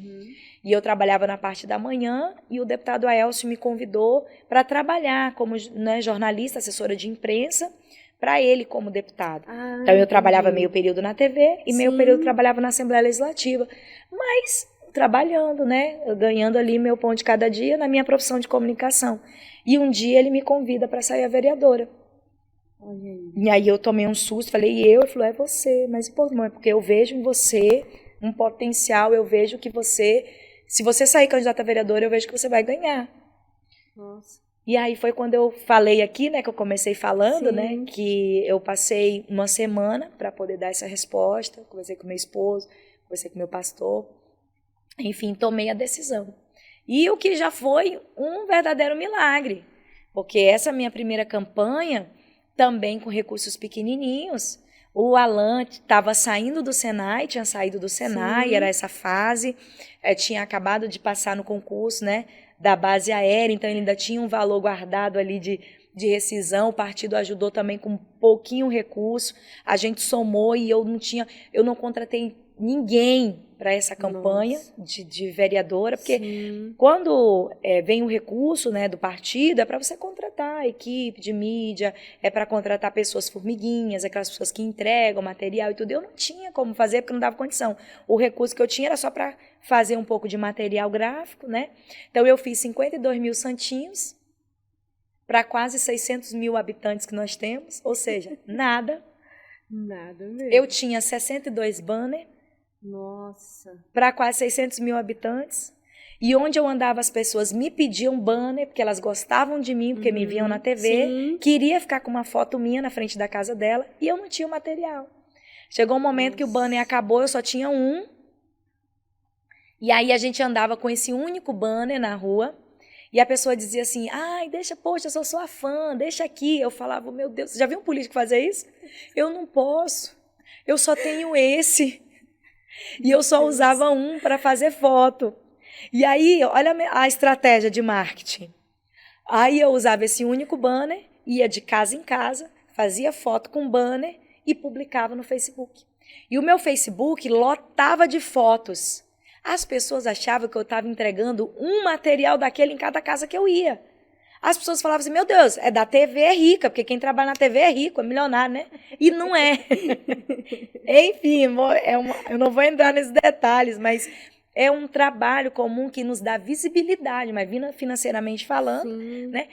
e eu trabalhava na parte da manhã, e o deputado Aélcio me convidou para trabalhar como, né, jornalista, assessora de imprensa, para ele como deputado. Então, eu trabalhava meio período na TV e meio período trabalhava na Assembleia Legislativa. Mas trabalhando, né, ganhando ali meu pão de cada dia na minha profissão de comunicação. E um dia ele me convida para sair a vereadora. E aí eu tomei um susto, falei, ele falou, é você, mas pô, mãe, porque eu vejo em você um potencial, eu vejo que você, se você sair candidata a vereadora, eu vejo que você vai ganhar. Nossa. E aí foi quando eu falei aqui, né, que eu comecei falando, né, que eu passei uma semana para poder dar essa resposta, conversei com meu esposo, conversei com meu pastor, enfim, tomei a decisão. E o que já foi um verdadeiro milagre, porque essa minha primeira campanha, também com recursos pequenininhos, o Alan estava saindo do Senai, tinha saído do Senai, era essa fase, tinha acabado de passar no concurso, né, da base aérea, então ele ainda tinha um valor guardado ali de rescisão, o partido ajudou também com pouquinho recurso, a gente somou e eu não contratei ninguém para essa campanha de vereadora, porque quando vem um recurso, né, do partido, é para você contratar a equipe de mídia, é para contratar pessoas formiguinhas, aquelas pessoas que entregam material e tudo. Eu não tinha como fazer porque não dava condição. O recurso que eu tinha era só para fazer um pouco de material gráfico, né? Então eu fiz 52 mil santinhos para quase 600 mil habitantes que nós temos, ou seja, nada. Nada mesmo. Eu tinha 62 banners. Nossa. Para quase 600 mil habitantes. E onde eu andava, as pessoas me pediam banner, porque elas gostavam de mim, porque me viam na TV, queria ficar com uma foto minha na frente da casa dela, e eu não tinha o material. Chegou um momento que o banner acabou, eu só tinha um, e aí a gente andava com esse único banner na rua, e a pessoa dizia assim, ai, deixa, poxa, eu sou sua fã, deixa aqui. Eu falava, meu Deus, você já viu um político fazer isso? Eu não posso, eu só tenho esse. E eu só usava um para fazer foto. E aí, olha a estratégia de marketing. Aí eu usava esse único banner, ia de casa em casa, fazia foto com banner e publicava no Facebook. E o meu Facebook lotava de fotos. As pessoas achavam que eu estava entregando um material daquele em cada casa que eu ia. As pessoas falavam assim, meu Deus, é da TV, é rica, porque quem trabalha na TV é rico, é milionário, né? E não é. Enfim, eu não vou entrar nesses detalhes, mas é um trabalho comum que nos dá visibilidade, mas financeiramente falando, né?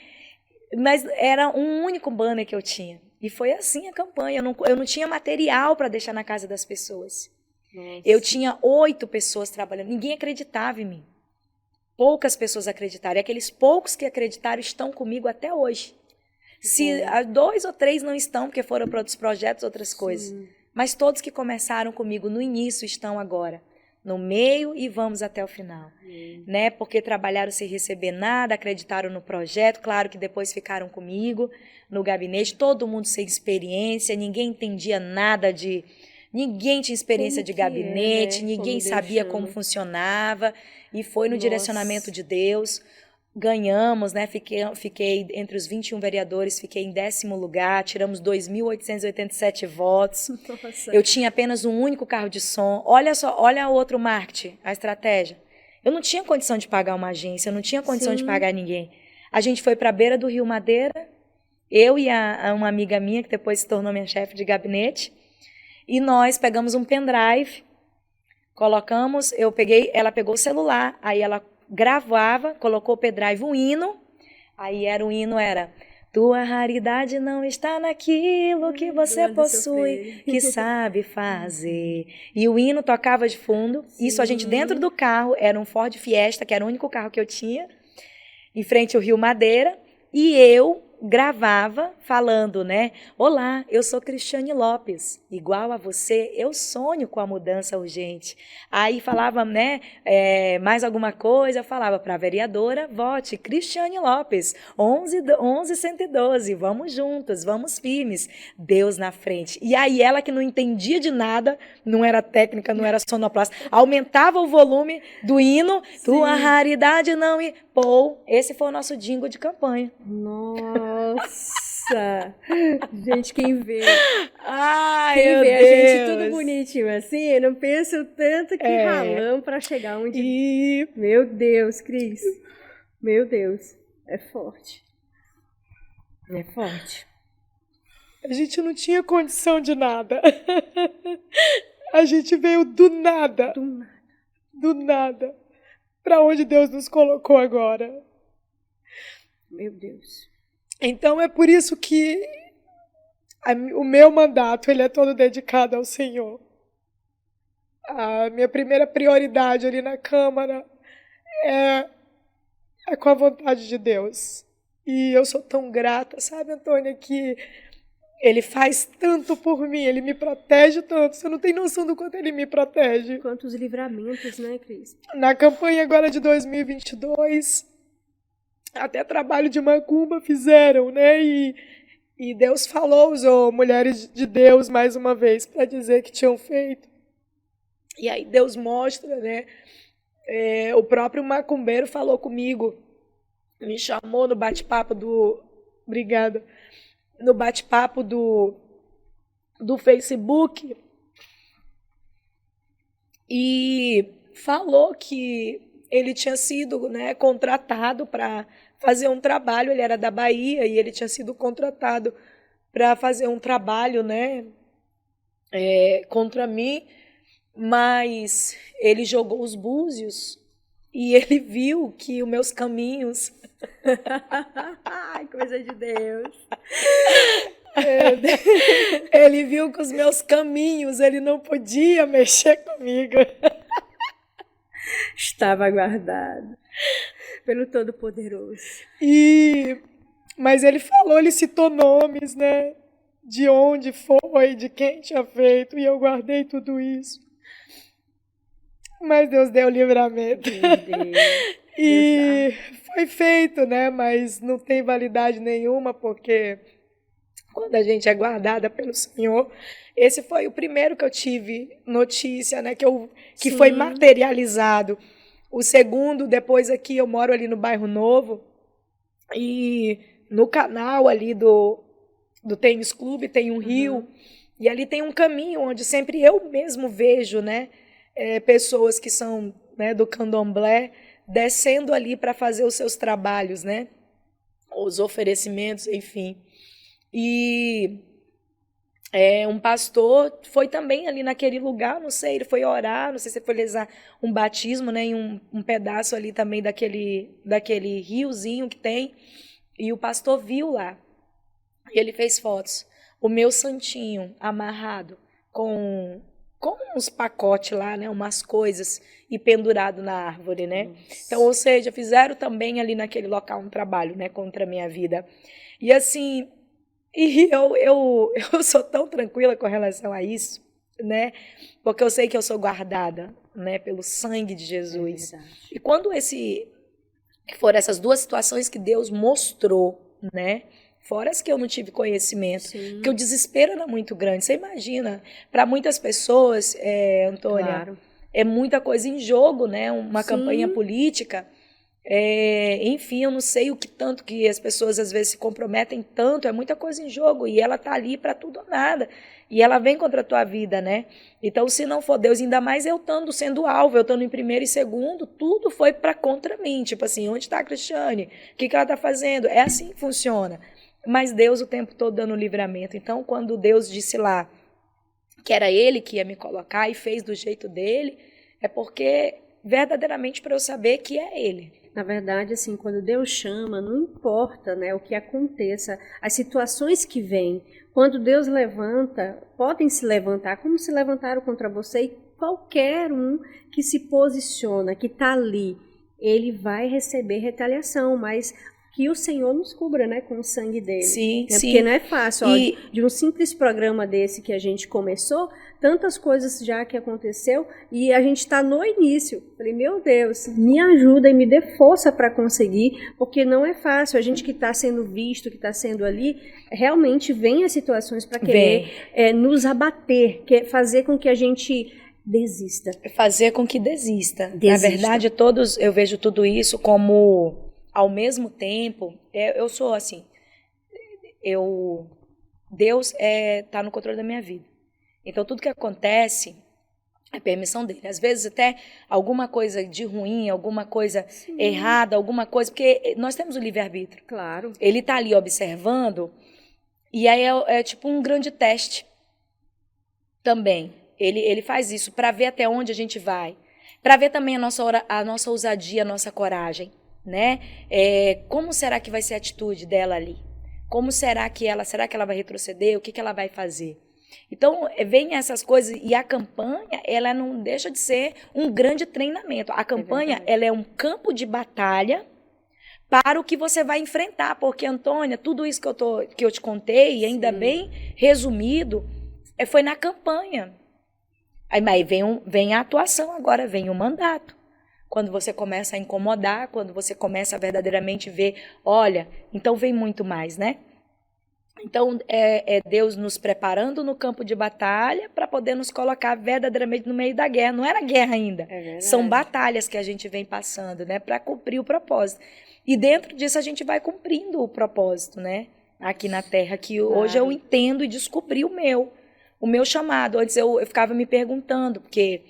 Mas era um único banner que eu tinha. E foi assim a campanha. Eu não tinha material para deixar na casa das pessoas. Nossa. Eu tinha 8 pessoas trabalhando. Ninguém acreditava em mim. Poucas pessoas acreditaram. E aqueles poucos que acreditaram estão comigo até hoje. Se 2 ou 3 não estão, porque foram para outros projetos, outras coisas. Mas todos que começaram comigo no início estão agora. No meio e vamos até o final. Né? Porque trabalharam sem receber nada, acreditaram no projeto. Claro que depois ficaram comigo no gabinete. Todo mundo sem experiência, ninguém entendia nada de... Ninguém tinha experiência de gabinete, ninguém sabia como funcionava. E foi no direcionamento de Deus. Ganhamos, né? Fiquei entre os 21 vereadores, fiquei em 10º lugar, tiramos 2.887 votos. Nossa. Eu tinha apenas um único carro de som. Olha só, olha o outro marketing, a estratégia. Eu não tinha condição de pagar uma agência, eu não tinha condição de pagar ninguém. A gente foi para a beira do Rio Madeira, eu e uma amiga minha, que depois se tornou minha chefe de gabinete, e nós pegamos um pendrive, colocamos, ela pegou o celular, aí ela gravava, colocou o pendrive, um hino, aí o hino era Tua raridade não está naquilo que você Do seu possui, freio. que sabe fazer. E o hino tocava de fundo. Isso a gente Sim. dentro do carro, era um Ford Fiesta, que era o único carro que eu tinha, em frente ao Rio Madeira, e eu gravava falando, né? Olá, eu sou Cristiane Lopes. Igual a você, eu sonho com a mudança urgente. Aí falava, né? Mais alguma coisa, eu falava para a vereadora, vote Cristiane Lopes, 11.112, vamos juntos, vamos firmes, Deus na frente. E aí ela que não entendia de nada, não era técnica, não era sonoplasta, aumentava o volume do hino, tua raridade não... Pô, esse foi o nosso jingle de campanha. Nossa! Gente, quem vê Ai, a meu gente tudo Deus. bonitinho assim, não pensa o tanto que ralamos para chegar onde... E Meu Deus, Cris. Meu Deus. É forte. É forte. a gente não tinha condição de nada. A gente veio do nada. Do nada. Do nada. Para onde Deus nos colocou agora. Meu Deus. Então é por isso que o meu mandato ele é todo dedicado ao Senhor. A minha primeira prioridade ali na Câmara é com a vontade de Deus. E eu sou tão grata, sabe, Antônia, que Ele faz tanto por mim, Ele me protege tanto. Você não tem noção do quanto Ele me protege. Quantos livramentos, né, Cris? Na campanha agora de 2022, até trabalho de macumba fizeram, né? E Deus falou, usou mulheres de Deus mais uma vez para dizer que tinham feito. E aí Deus mostra, né? O próprio macumbeiro falou comigo, me chamou no bate-papo do... Obrigada. No bate-papo do Facebook e falou que ele tinha sido, né, contratado para fazer um trabalho. Ele era da Bahia e ele tinha sido contratado para fazer um trabalho, né, contra mim, mas ele jogou os búzios e ele viu que os meus caminhos... Ai, coisa de Deus. Ele viu que os meus caminhos, ele não podia mexer comigo. Estava guardado pelo Todo-Poderoso. Mas ele falou, ele citou nomes, né? De onde foi, de quem tinha feito, e eu guardei tudo isso. Mas Deus deu o livramento. E foi feito, né? Mas não tem validade nenhuma, porque quando a gente é guardada pelo Senhor, esse foi o primeiro que eu tive notícia, né? Que foi materializado. O segundo, depois aqui, eu moro ali no Bairro Novo, e no canal ali do Tênis Clube tem um rio, e ali tem um caminho onde sempre eu mesmo vejo, né? Pessoas que são, né, do candomblé, descendo ali para fazer os seus trabalhos, né? Os oferecimentos, enfim. E um pastor foi também ali naquele lugar, não sei, ele foi orar, não sei se foi rezar um batismo, né, em um pedaço ali também daquele riozinho que tem, e o pastor viu lá, e ele fez fotos, o meu santinho amarrado com uns pacotes lá, né, umas coisas, e pendurado na árvore, né? Nossa. Então, ou seja, fizeram também ali naquele local um trabalho, né, contra a minha vida. E assim, eu sou tão tranquila com relação a isso, né? Porque eu sei que eu sou guardada, né, pelo sangue de Jesus. E quando foram essas duas situações que Deus mostrou, né? Fora as que eu não tive conhecimento, porque o desespero era muito grande. Você imagina, para muitas pessoas, Antônia, claro, é muita coisa em jogo, né? Uma campanha política. Enfim, eu não sei o que tanto que as pessoas às vezes se comprometem tanto, é muita coisa em jogo, e ela tá ali para tudo ou nada, e ela vem contra a tua vida, né? Então, se não for Deus, ainda mais eu sendo alvo, eu estando em primeiro e segundo, tudo foi para contra mim, tipo assim, onde está a Cristiane? O que ela tá fazendo? É assim que funciona. Mas Deus o tempo todo dando livramento. Então, quando Deus disse lá que era Ele que ia me colocar e fez do jeito dele, é porque verdadeiramente para eu saber que é Ele. na verdade, assim, quando Deus chama, não importa, né, o que aconteça, as situações que vêm, quando Deus levanta, podem se levantar, como se levantaram contra você, e qualquer um que se posiciona, que está ali, ele vai receber retaliação, mas que o Senhor nos cubra, né, com o sangue dele. Sim, né? sim. Porque não é fácil, ó, de um simples programa desse que a gente começou, tantas coisas já que aconteceu, e a gente está no início. Falei, meu Deus, me ajuda e me dê força para conseguir, porque não é fácil. A gente que está sendo visto, que está sendo ali, realmente vem as situações para querer nos abater, fazer com que a gente desista. Fazer com que desista. Na verdade, eu vejo tudo isso como, ao mesmo tempo, eu sou assim, Deus está no controle da minha vida. Então, tudo que acontece é permissão dele. Às vezes, até alguma coisa de ruim, alguma coisa errada, alguma coisa, porque nós temos o livre-arbítrio. Claro. Ele está ali observando, e aí é tipo um grande teste também. Ele faz isso para ver até onde a gente vai, para ver também a nossa ousadia, a nossa coragem, né? Como será que vai ser a atitude dela ali? Como será que ela vai retroceder? O que ela vai fazer? Então, vem essas coisas, e a campanha, ela não deixa de ser um grande treinamento. A campanha, ela é um campo de batalha para o que você vai enfrentar, porque, Antônia, tudo isso que eu te contei, ainda bem resumido, foi na campanha. Aí vem a atuação agora, vem o mandato. Quando você começa a incomodar, quando você começa a verdadeiramente ver, olha, então vem muito mais, né? Então, é Deus nos preparando no campo de batalha para poder nos colocar verdadeiramente no meio da guerra. Não era guerra ainda. São batalhas que a gente vem passando, né? Para cumprir o propósito. E dentro disso a gente vai cumprindo o propósito, né? Aqui na Terra, que hoje eu entendo e descobri o meu chamado. Antes eu ficava me perguntando, porque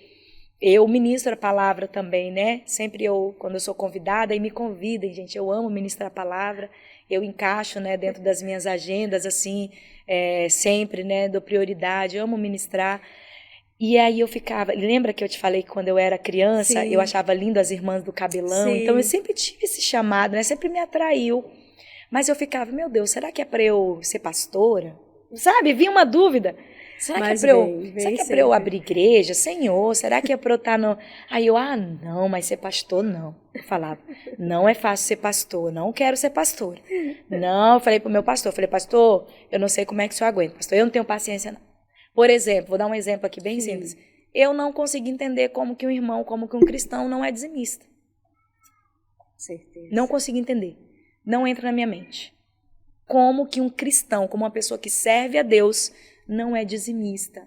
eu ministro a palavra também, né? Sempre quando eu sou convidada, e me convidem, gente, eu amo ministrar a palavra, eu encaixo, né, dentro das minhas agendas, assim, sempre, né, dou prioridade, eu amo ministrar. E aí eu ficava, lembra que eu te falei que quando eu era criança, eu achava lindo as irmãs do cabelão, então eu sempre tive esse chamado, né, sempre me atraiu. Mas eu ficava, meu Deus, será que é para eu ser pastora? Sabe, vinha uma dúvida. Será que é para eu abrir igreja? Senhor, será que é para eu estar no... Aí eu, não, mas ser pastor não. Eu falava, não é fácil ser pastor, não quero ser pastora. Não, eu falei pro meu pastor, pastor, eu não sei como é que o senhor aguenta, pastor, eu não tenho paciência não. Por exemplo, vou dar um exemplo aqui bem simples. Eu não consegui entender como que um irmão, como que um cristão não é dizimista. Certeza. Não consegui entender. Não entra na minha mente. Como que um cristão, como uma pessoa que serve a Deus, não é dizimista.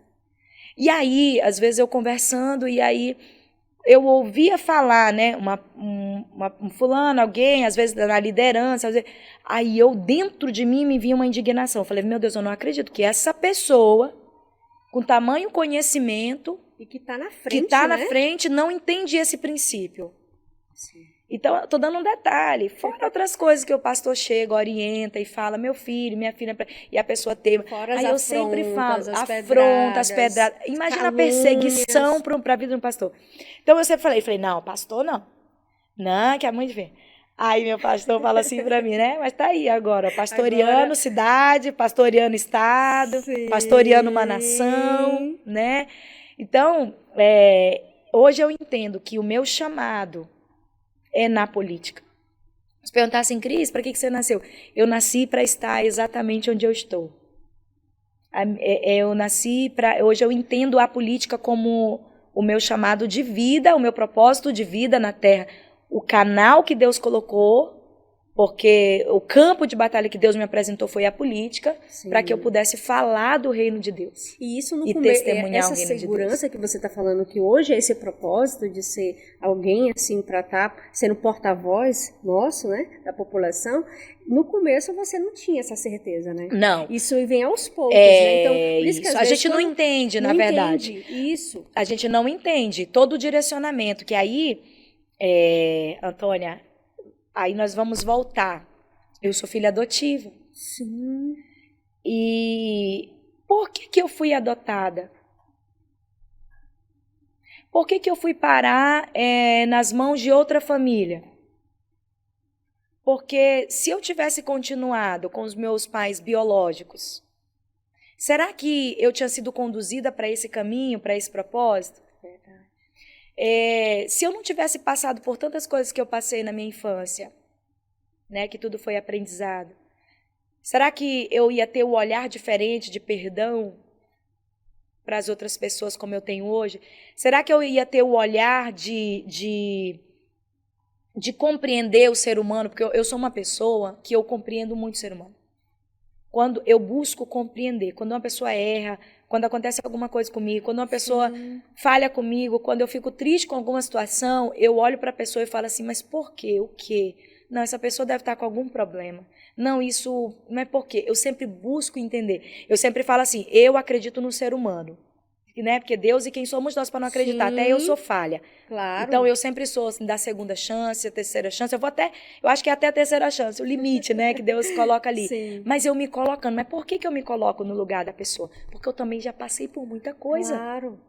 E aí, às vezes eu conversando, e aí eu ouvia falar, né, um fulano, alguém, às vezes na liderança, aí eu, dentro de mim, me vinha uma indignação. Eu falei, meu Deus, eu não acredito que essa pessoa, com tamanho conhecimento, e que está na frente, não entende esse princípio. Sim. Então, eu estou dando um detalhe. Fora outras coisas que o pastor chega, orienta e fala, meu filho, minha filha, e a pessoa tem. Aí eu sempre falo, afronta, as pedradas. Imagina a perseguição para a vida de um pastor. Então, eu sempre falei, não, pastor não. Não, que é muito feio. Aí meu pastor fala assim para mim, né? Mas tá aí agora, pastoreando cidade, pastoreando estado, pastoreando uma nação, né? Então, hoje eu entendo que o meu chamado é na política. Se perguntassem, Cris, para que você nasceu? Eu nasci para estar exatamente onde eu estou. Eu nasci para... Hoje eu entendo a política como o meu chamado de vida, o meu propósito de vida na Terra. O canal que Deus colocou, porque o campo de batalha que Deus me apresentou foi a política, para que eu pudesse falar do reino de Deus. E isso no testemunhar essa o reino segurança de Deus. Que você está falando, que hoje é esse propósito de ser alguém assim, para estar sendo porta-voz nosso, né, da população. No começo você não tinha essa certeza, né? Não. Isso vem aos poucos, né? Então, por isso que a gente não entende, na verdade. Isso. A gente não entende todo o direcionamento, que aí, Antônia, aí nós vamos voltar. Eu sou filha adotiva. Sim. E por que eu fui adotada? Por que eu fui parar nas mãos de outra família? Porque se eu tivesse continuado com os meus pais biológicos, será que eu tinha sido conduzida para esse caminho, para esse propósito? Verdade. Se eu não tivesse passado por tantas coisas que eu passei na minha infância, né, que tudo foi aprendizado, será que eu ia ter o olhar diferente de perdão para as outras pessoas como eu tenho hoje? Será que eu ia ter o olhar de compreender o ser humano? Porque eu sou uma pessoa que eu compreendo muito o ser humano. Quando eu busco compreender, quando uma pessoa erra, quando acontece alguma coisa comigo, quando uma pessoa falha comigo, quando eu fico triste com alguma situação, eu olho para a pessoa e falo assim, mas por quê? O quê? Não, essa pessoa deve estar com algum problema. Não, isso não é por quê. Eu sempre busco entender. Eu sempre falo assim, eu acredito no ser humano. Né? Porque Deus e quem somos nós para não acreditar. Até eu sou falha. Claro. Então, eu sempre sou assim, da segunda chance, a terceira chance. Eu acho que é até a terceira chance, o limite, né, que Deus coloca ali. Sim. Mas eu me colocando. Mas por que eu me coloco no lugar da pessoa? Porque eu também já passei por muita coisa. Claro.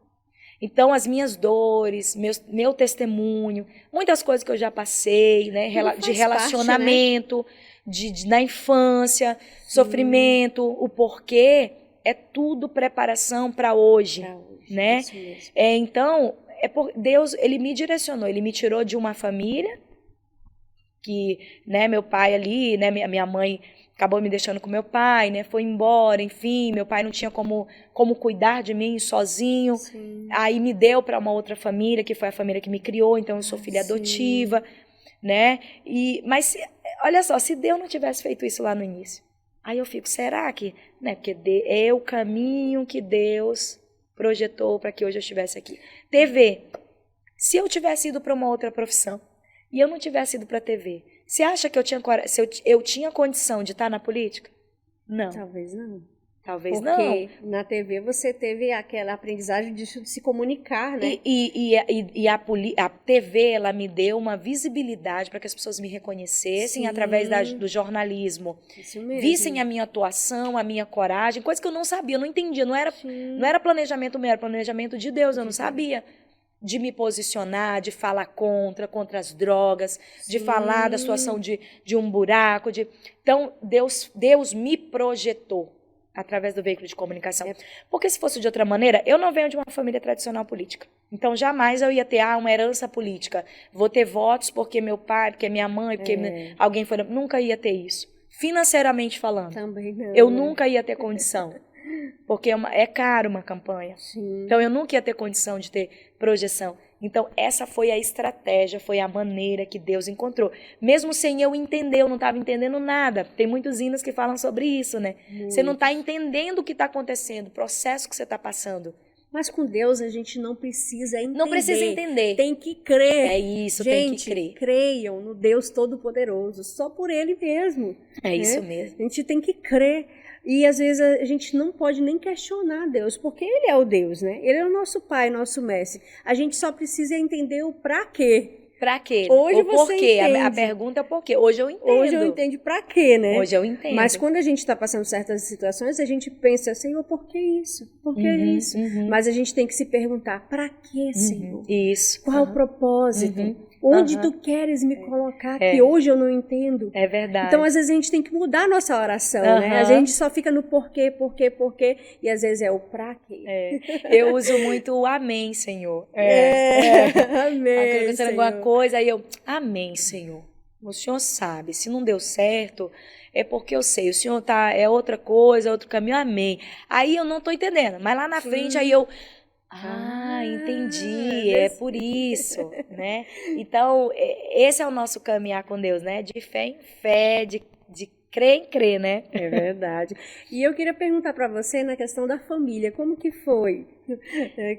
Então, as minhas dores, meu testemunho, muitas coisas que eu já passei, né, de relacionamento, parte, né? Na infância, sofrimento, o porquê, é tudo preparação para hoje, né? Isso mesmo. Então, Deus, ele me direcionou, ele me tirou de uma família que, né, meu pai ali, né, minha mãe acabou me deixando com meu pai, né, foi embora, enfim, meu pai não tinha como cuidar de mim sozinho. Sim. Aí me deu para uma outra família, que foi a família que me criou, então eu sou filha adotiva, né? Mas olha só, se Deus não tivesse feito isso lá no início, aí eu fico, será que, né, porque é o caminho que Deus projetou para que hoje eu estivesse aqui. TV, se eu tivesse ido para uma outra profissão e eu não tivesse ido para a TV, você acha que eu tinha condição de estar na política? Não. Talvez não. Talvez não. Porque na TV você teve aquela aprendizagem de se comunicar, né? E a TV, ela me deu uma visibilidade para que as pessoas me reconhecessem através do jornalismo. Isso mesmo. Vissem a minha atuação, a minha coragem, coisa que eu não sabia, eu não entendia. Não era planejamento meu, era planejamento de Deus, eu não sabia. De me posicionar, de falar contra as drogas, de falar da situação de um buraco. Então, Deus me projetou através do veículo de comunicação. Porque se fosse de outra maneira, eu não venho de uma família tradicional política. Então, jamais eu ia ter uma herança política. Vou ter votos porque meu pai, porque minha mãe, porque alguém foi... Nunca ia ter isso. Financeiramente falando. Também não. Eu nunca ia ter condição. Porque é caro uma campanha. Sim. Então, eu nunca ia ter condição de ter projeção. Então, essa foi a estratégia, foi a maneira que Deus encontrou. Mesmo sem eu entender, eu não estava entendendo nada. Tem muitos hinos que falam sobre isso, né? Você não está entendendo o que está acontecendo, o processo que você está passando. Mas com Deus a gente não precisa entender. Não precisa entender. Tem que crer. É isso, gente, tem que crer. Creiam no Deus Todo-Poderoso, só por Ele mesmo. É isso mesmo. A gente tem que crer. E às vezes a gente não pode nem questionar Deus, porque Ele é o Deus, né? Ele é o nosso Pai, nosso Mestre. A gente só precisa entender o pra quê. Pra quê? Hoje o porquê. Entende. A pergunta é por quê. Hoje eu entendo. Hoje eu entendo pra quê, né? Hoje eu entendo. Mas quando a gente está passando certas situações, a gente pensa, Senhor, por que isso? Por que isso? Mas a gente tem que se perguntar, pra quê, Senhor? Isso. Qual o propósito? Onde tu queres me colocar que hoje eu não entendo? É verdade. Então, às vezes, a gente tem que mudar a nossa oração, né? A gente só fica no porquê, e às vezes é o pra quê. Eu uso muito o amém, Senhor. Amém, acontecendo alguma coisa, aí eu, amém, Senhor. O Senhor sabe, se não deu certo, é porque eu sei, o Senhor é outra coisa, outro caminho, amém. Aí eu não estou entendendo, mas lá na frente, aí eu... entendi, é por isso, né? Então, esse é o nosso caminhar com Deus, né? De fé em fé, de crer em crer, né? É verdade. E eu queria perguntar para você na questão da família, como que foi?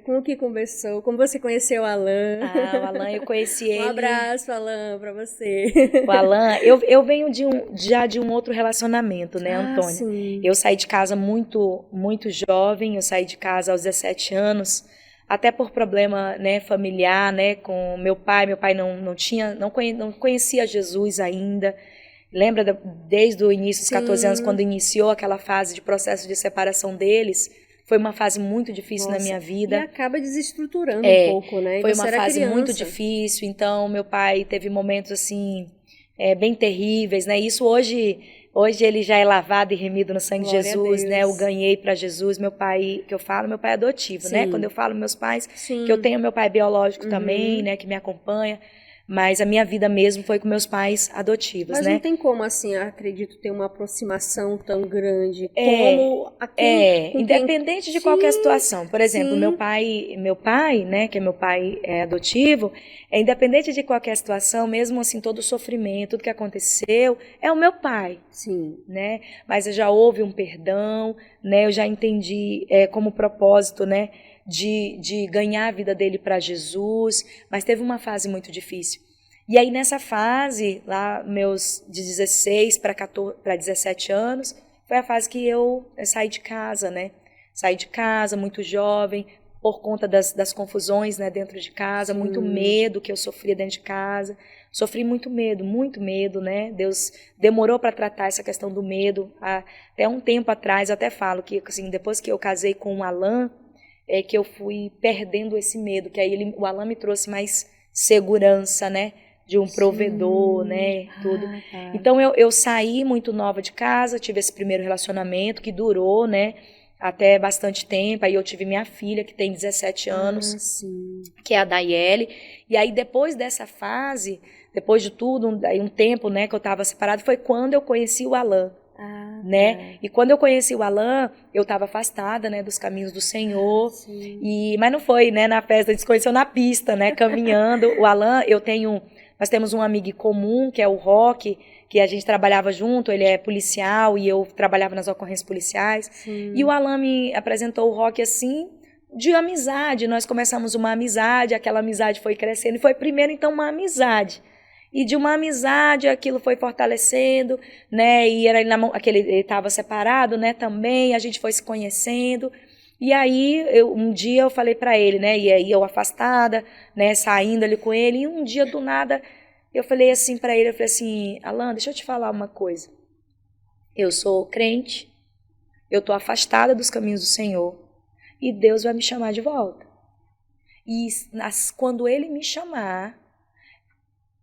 Como que conversou? Como você conheceu o Alan? O Alan, eu conheci ele. Um abraço, Alan, para você. O Alan, eu venho já de um outro relacionamento, né, Antônio? Sim. Eu saí de casa muito, muito jovem, eu saí de casa aos 17 anos, até por problema, né, familiar, né, com meu pai. Meu pai não conhecia Jesus ainda. Lembra desde o início dos 14 anos, quando iniciou aquela fase de processo de separação deles? Foi uma fase muito difícil na minha vida. E acaba desestruturando um pouco, né? Foi uma fase muito difícil. Então, meu pai teve momentos assim bem terríveis, né? Isso hoje ele já é lavado e remido no sangue de Jesus, né? Eu ganhei para Jesus, meu pai, que eu falo, meu pai adotivo, né? Quando eu falo meus pais, que eu tenho meu pai biológico também, né? Que me acompanha. Mas a minha vida mesmo foi com meus pais adotivos, Mas né? não tem como, assim, acredito, ter uma aproximação tão grande como aquele... independente de qualquer situação. Por exemplo, meu pai, né, que é meu pai adotivo, independente de qualquer situação, mesmo assim, todo o sofrimento, tudo que aconteceu, é o meu pai. Sim. Né? Mas já houve um perdão, né? Eu já entendi como propósito, né? De ganhar a vida dele para Jesus, mas teve uma fase muito difícil. E aí nessa fase, lá meus de 16 para 17 anos, foi a fase que eu saí de casa, né? Saí de casa muito jovem, por conta das confusões, né, dentro de casa, muito medo que eu sofria dentro de casa. Sofri muito medo, né? Deus demorou para tratar essa questão do medo. Até um tempo atrás, eu até falo que, assim, depois que eu casei com o Alan, que eu fui perdendo esse medo, que aí o Alan me trouxe mais segurança, né? De um provedor, né? Tudo. Tá. Então, eu saí muito nova de casa, tive esse primeiro relacionamento que durou, né? Até bastante tempo. Aí eu tive minha filha, que tem 17 anos, que é a Daiele. E aí, depois dessa fase, depois de tudo, um tempo, né, que eu estava separada, foi quando eu conheci o Alan. Né? E quando eu conheci o Alan, eu estava afastada, né, dos caminhos do Senhor. Mas não foi, né, na festa, a gente se conheceu na pista, né, caminhando. O Alan, nós temos um amigo em comum, que é o Roque, que a gente trabalhava junto, ele é policial e eu trabalhava nas ocorrências policiais. E o Alan me apresentou o Roque assim, de amizade. Nós começamos uma amizade, aquela amizade foi crescendo, e foi primeiro então uma amizade. E de uma amizade aquilo foi fortalecendo, né? E ele estava separado, né? Também a gente foi se conhecendo. E aí um dia eu falei para ele, né? E aí eu afastada, né? Saindo ali com ele. E um dia do nada eu falei assim para ele, eu falei assim, Alan, deixa eu te falar uma coisa. Eu sou crente, eu tô afastada dos caminhos do Senhor e Deus vai me chamar de volta. E quando Ele me chamar,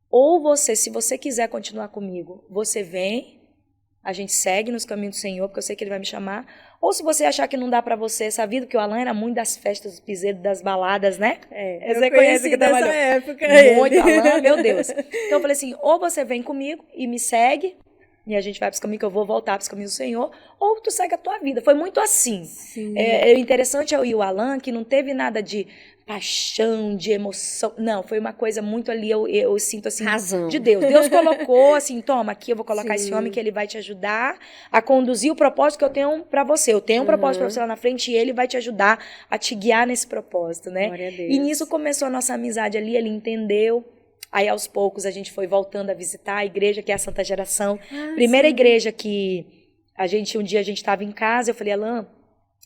ou você, se você quiser continuar comigo, você vem, a gente segue nos caminhos do Senhor, porque eu sei que Ele vai me chamar. Ou se você achar que não dá pra você essa vida, que o Alan era muito das festas, dos piseiros, das baladas, né? Você conhece que dessa época. Muito, Alan, meu Deus. Então eu falei assim, ou você vem comigo e me segue, e a gente vai para os caminhos, que eu vou voltar para os caminhos do Senhor, ou tu segue a tua vida. Foi muito assim. Interessante eu e o Alan, que não teve nada de paixão, de emoção. Não, foi uma coisa muito ali, eu sinto assim, razão de Deus. Deus colocou assim, toma, aqui eu vou colocar esse homem que ele vai te ajudar a conduzir o propósito que eu tenho para você. Eu tenho um propósito para você lá na frente e ele vai te ajudar a te guiar nesse propósito, né? Glória a Deus. E nisso começou a nossa amizade ali, ele entendeu. Aí, aos poucos, a gente foi voltando a visitar a igreja, que é a Santa Geração. Primeira igreja que um dia a gente estava em casa, eu falei, Alan,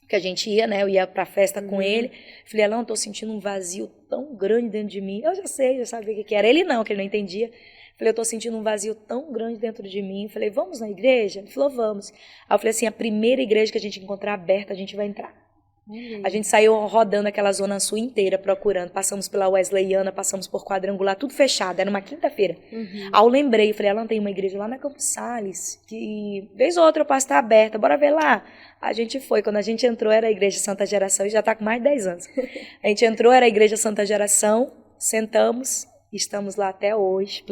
que a gente ia, né? Eu ia pra festa com ele. Falei, Alan, eu tô sentindo um vazio tão grande dentro de mim. Eu já sabia o que era. Ele não, que ele não entendia. Falei, eu tô sentindo um vazio tão grande dentro de mim. Falei, vamos na igreja? Ele falou, vamos. Aí eu falei assim, a primeira igreja que a gente encontrar aberta, a gente vai entrar. A gente saiu rodando aquela zona sul inteira procurando. Passamos pela Wesleyana, passamos por Quadrangular, tudo fechado. Era uma quinta-feira. Aí eu lembrei, falei, Alan, tem uma igreja lá na Campos Sales, que vez ou outra eu passo estar aberta, bora ver lá. A gente foi. Quando a gente entrou, era a Igreja Santa Geração, e já está com mais de 10 anos. A gente entrou, era a Igreja Santa Geração, sentamos, estamos lá até hoje,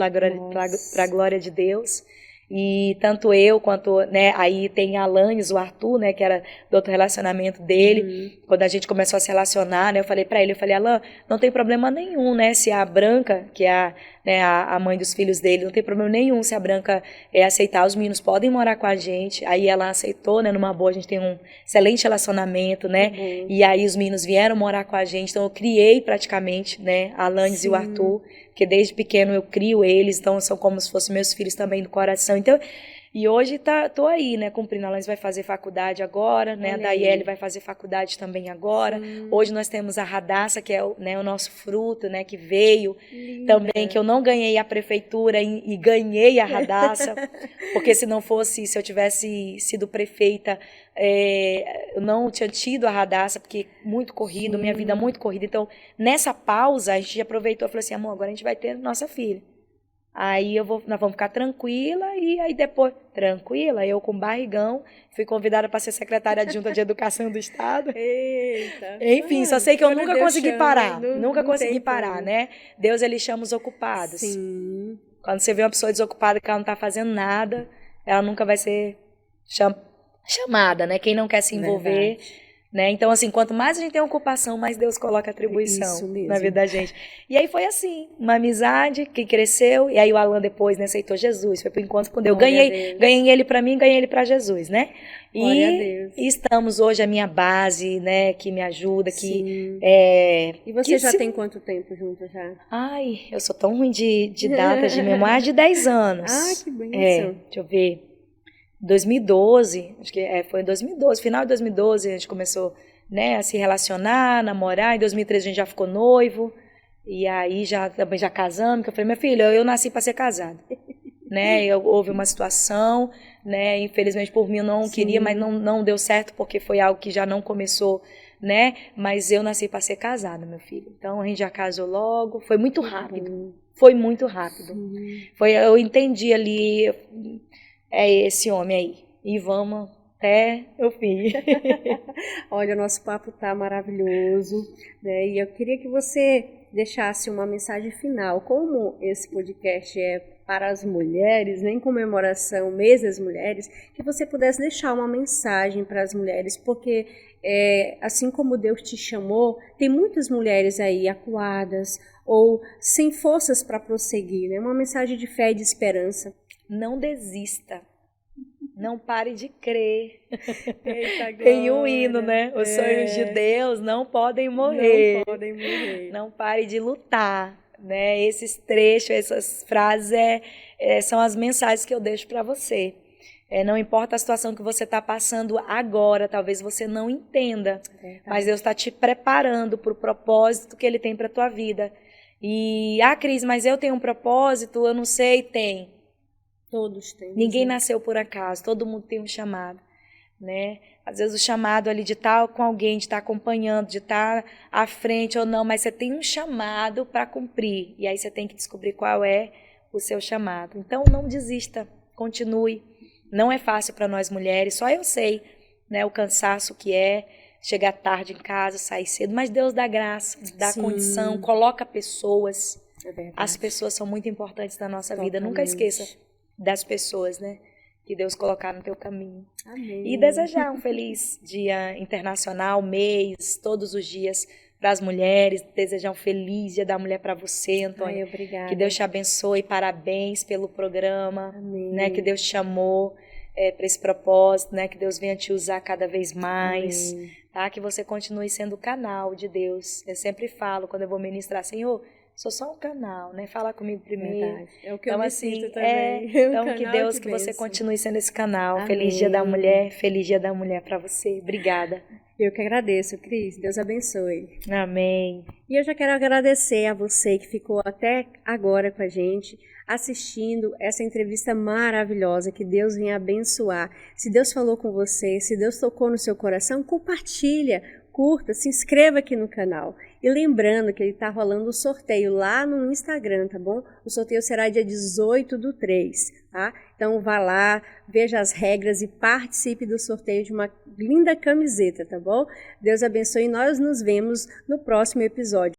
para glória de Deus. E tanto eu quanto, né, aí tem a Alanis, o Arthur, né, que era do outro relacionamento dele. Quando a gente começou a se relacionar, né, eu falei pra ele, Alan, não tem problema nenhum, né, se a Branca, que é a mãe dos filhos dele, não tem problema nenhum se a Branca aceitar, os meninos podem morar com a gente. Aí ela aceitou, né, numa boa, a gente tem um excelente relacionamento, né, e aí os meninos vieram morar com a gente, então eu criei praticamente, né, a Alanis e o Arthur, porque desde pequeno eu crio eles, então são como se fossem meus filhos também do coração. Então, e hoje tô aí, né, cumprindo. A Alanis vai fazer faculdade agora, né, a Daiele vai fazer faculdade também agora. Hoje nós temos a Radassa, que é o nosso fruto, né, que veio também, que eu não ganhei a prefeitura e ganhei a Radassa, porque se eu tivesse sido prefeita, eu não tinha tido a Radassa, porque muito corrido, minha vida muito corrida. Então, nessa pausa, a gente aproveitou e falou assim, amor, agora a gente vai ter nossa filha. Aí nós vamos ficar tranquila, e aí depois, tranquila, eu com barrigão, fui convidada para ser secretária adjunta de Educação do Estado. Eita. Enfim, só sei que eu nunca consegui parar, nunca consegui parar, né? Deus, ele chama os ocupados. Sim. Quando você vê uma pessoa desocupada que ela não está fazendo nada, ela nunca vai ser chamada, né? Quem não quer se envolver... Verdade. Né? Então, assim, quanto mais a gente tem ocupação, mais Deus coloca atribuição na vida da gente. E aí foi assim, uma amizade que cresceu, e aí o Alan depois, né, aceitou Jesus, foi pro encontro com Deus. Ganhei ele para mim, ganhei ele para Jesus, né? E estamos hoje, a minha base, né, que me ajuda, que... E você já tem quanto tempo junto já? Ai, eu sou tão ruim de datas, de memória, de 10 anos. Ah, que bênção. Deixa eu ver. 2012, acho que foi em 2012, final de 2012 a gente começou, né, a se relacionar, namorar. Em 2013 a gente já ficou noivo, e aí também já casamos, que eu falei, minha filha, eu nasci para ser casada, né? Houve uma situação, né, infelizmente por mim eu não queria, mas não deu certo, porque foi algo que já não começou, né, mas eu nasci para ser casada, meu filho. Então a gente já casou logo, foi muito rápido, eu entendi ali, é esse homem aí, e vamos até o fim. Olha, o nosso papo tá maravilhoso, né? E eu queria que você deixasse uma mensagem final. Como esse podcast é para as mulheres, né, em comemoração mês das mulheres, que você pudesse deixar uma mensagem para as mulheres, porque assim como Deus te chamou, tem muitas mulheres aí acuadas ou sem forças para prosseguir, né? Uma mensagem de fé e de esperança. Não desista, não pare de crer. Eita, tem um hino, né? Os sonhos de Deus não podem morrer. Não pare de lutar, né? Esses trechos, essas frases são as mensagens que eu deixo para você. Não importa a situação que você está passando agora, talvez você não entenda, mas Deus está te preparando para o propósito que Ele tem para a tua vida. E, Cris, mas eu tenho um propósito, eu não sei, tem. Todos têm. Ninguém nasceu por acaso, todo mundo tem um chamado, né? Às vezes o chamado ali de estar com alguém, de estar acompanhando, de estar à frente ou não, mas você tem um chamado para cumprir, e aí você tem que descobrir qual é o seu chamado. Então não desista, continue. Não é fácil para nós mulheres, só eu sei, né, o cansaço que é chegar tarde em casa, sair cedo, mas Deus dá graça, dá condição, coloca pessoas. As pessoas são muito importantes na nossa vida, nunca esqueça das pessoas, né, que Deus colocar no teu caminho. Amém. E desejar um feliz Dia Internacional, mês, todos os dias para as mulheres, desejar um feliz Dia da Mulher para você, Antônia. Obrigada. Que Deus te abençoe, parabéns pelo programa, né, que Deus te chamou para esse propósito, né, que Deus venha te usar cada vez mais, tá? Que você continue sendo o canal de Deus. Eu sempre falo, quando eu vou ministrar, Senhor, sou só um canal, né? Fala comigo primeiro. Verdade. É o que eu me sinto também. Então, que Deus, que você continue sendo esse canal. Amém. Feliz Dia da Mulher, feliz Dia da Mulher para você. Obrigada. Eu que agradeço, Cris. Deus abençoe. Amém. E eu já quero agradecer a você que ficou até agora com a gente, assistindo essa entrevista maravilhosa. Que Deus venha abençoar. Se Deus falou com você, se Deus tocou no seu coração, compartilha, curta, se inscreva aqui no canal. E lembrando que ele está rolando o sorteio lá no Instagram, tá bom? O sorteio será dia 18/3, tá? Então vá lá, veja as regras e participe do sorteio de uma linda camiseta, tá bom? Deus abençoe e nós nos vemos no próximo episódio.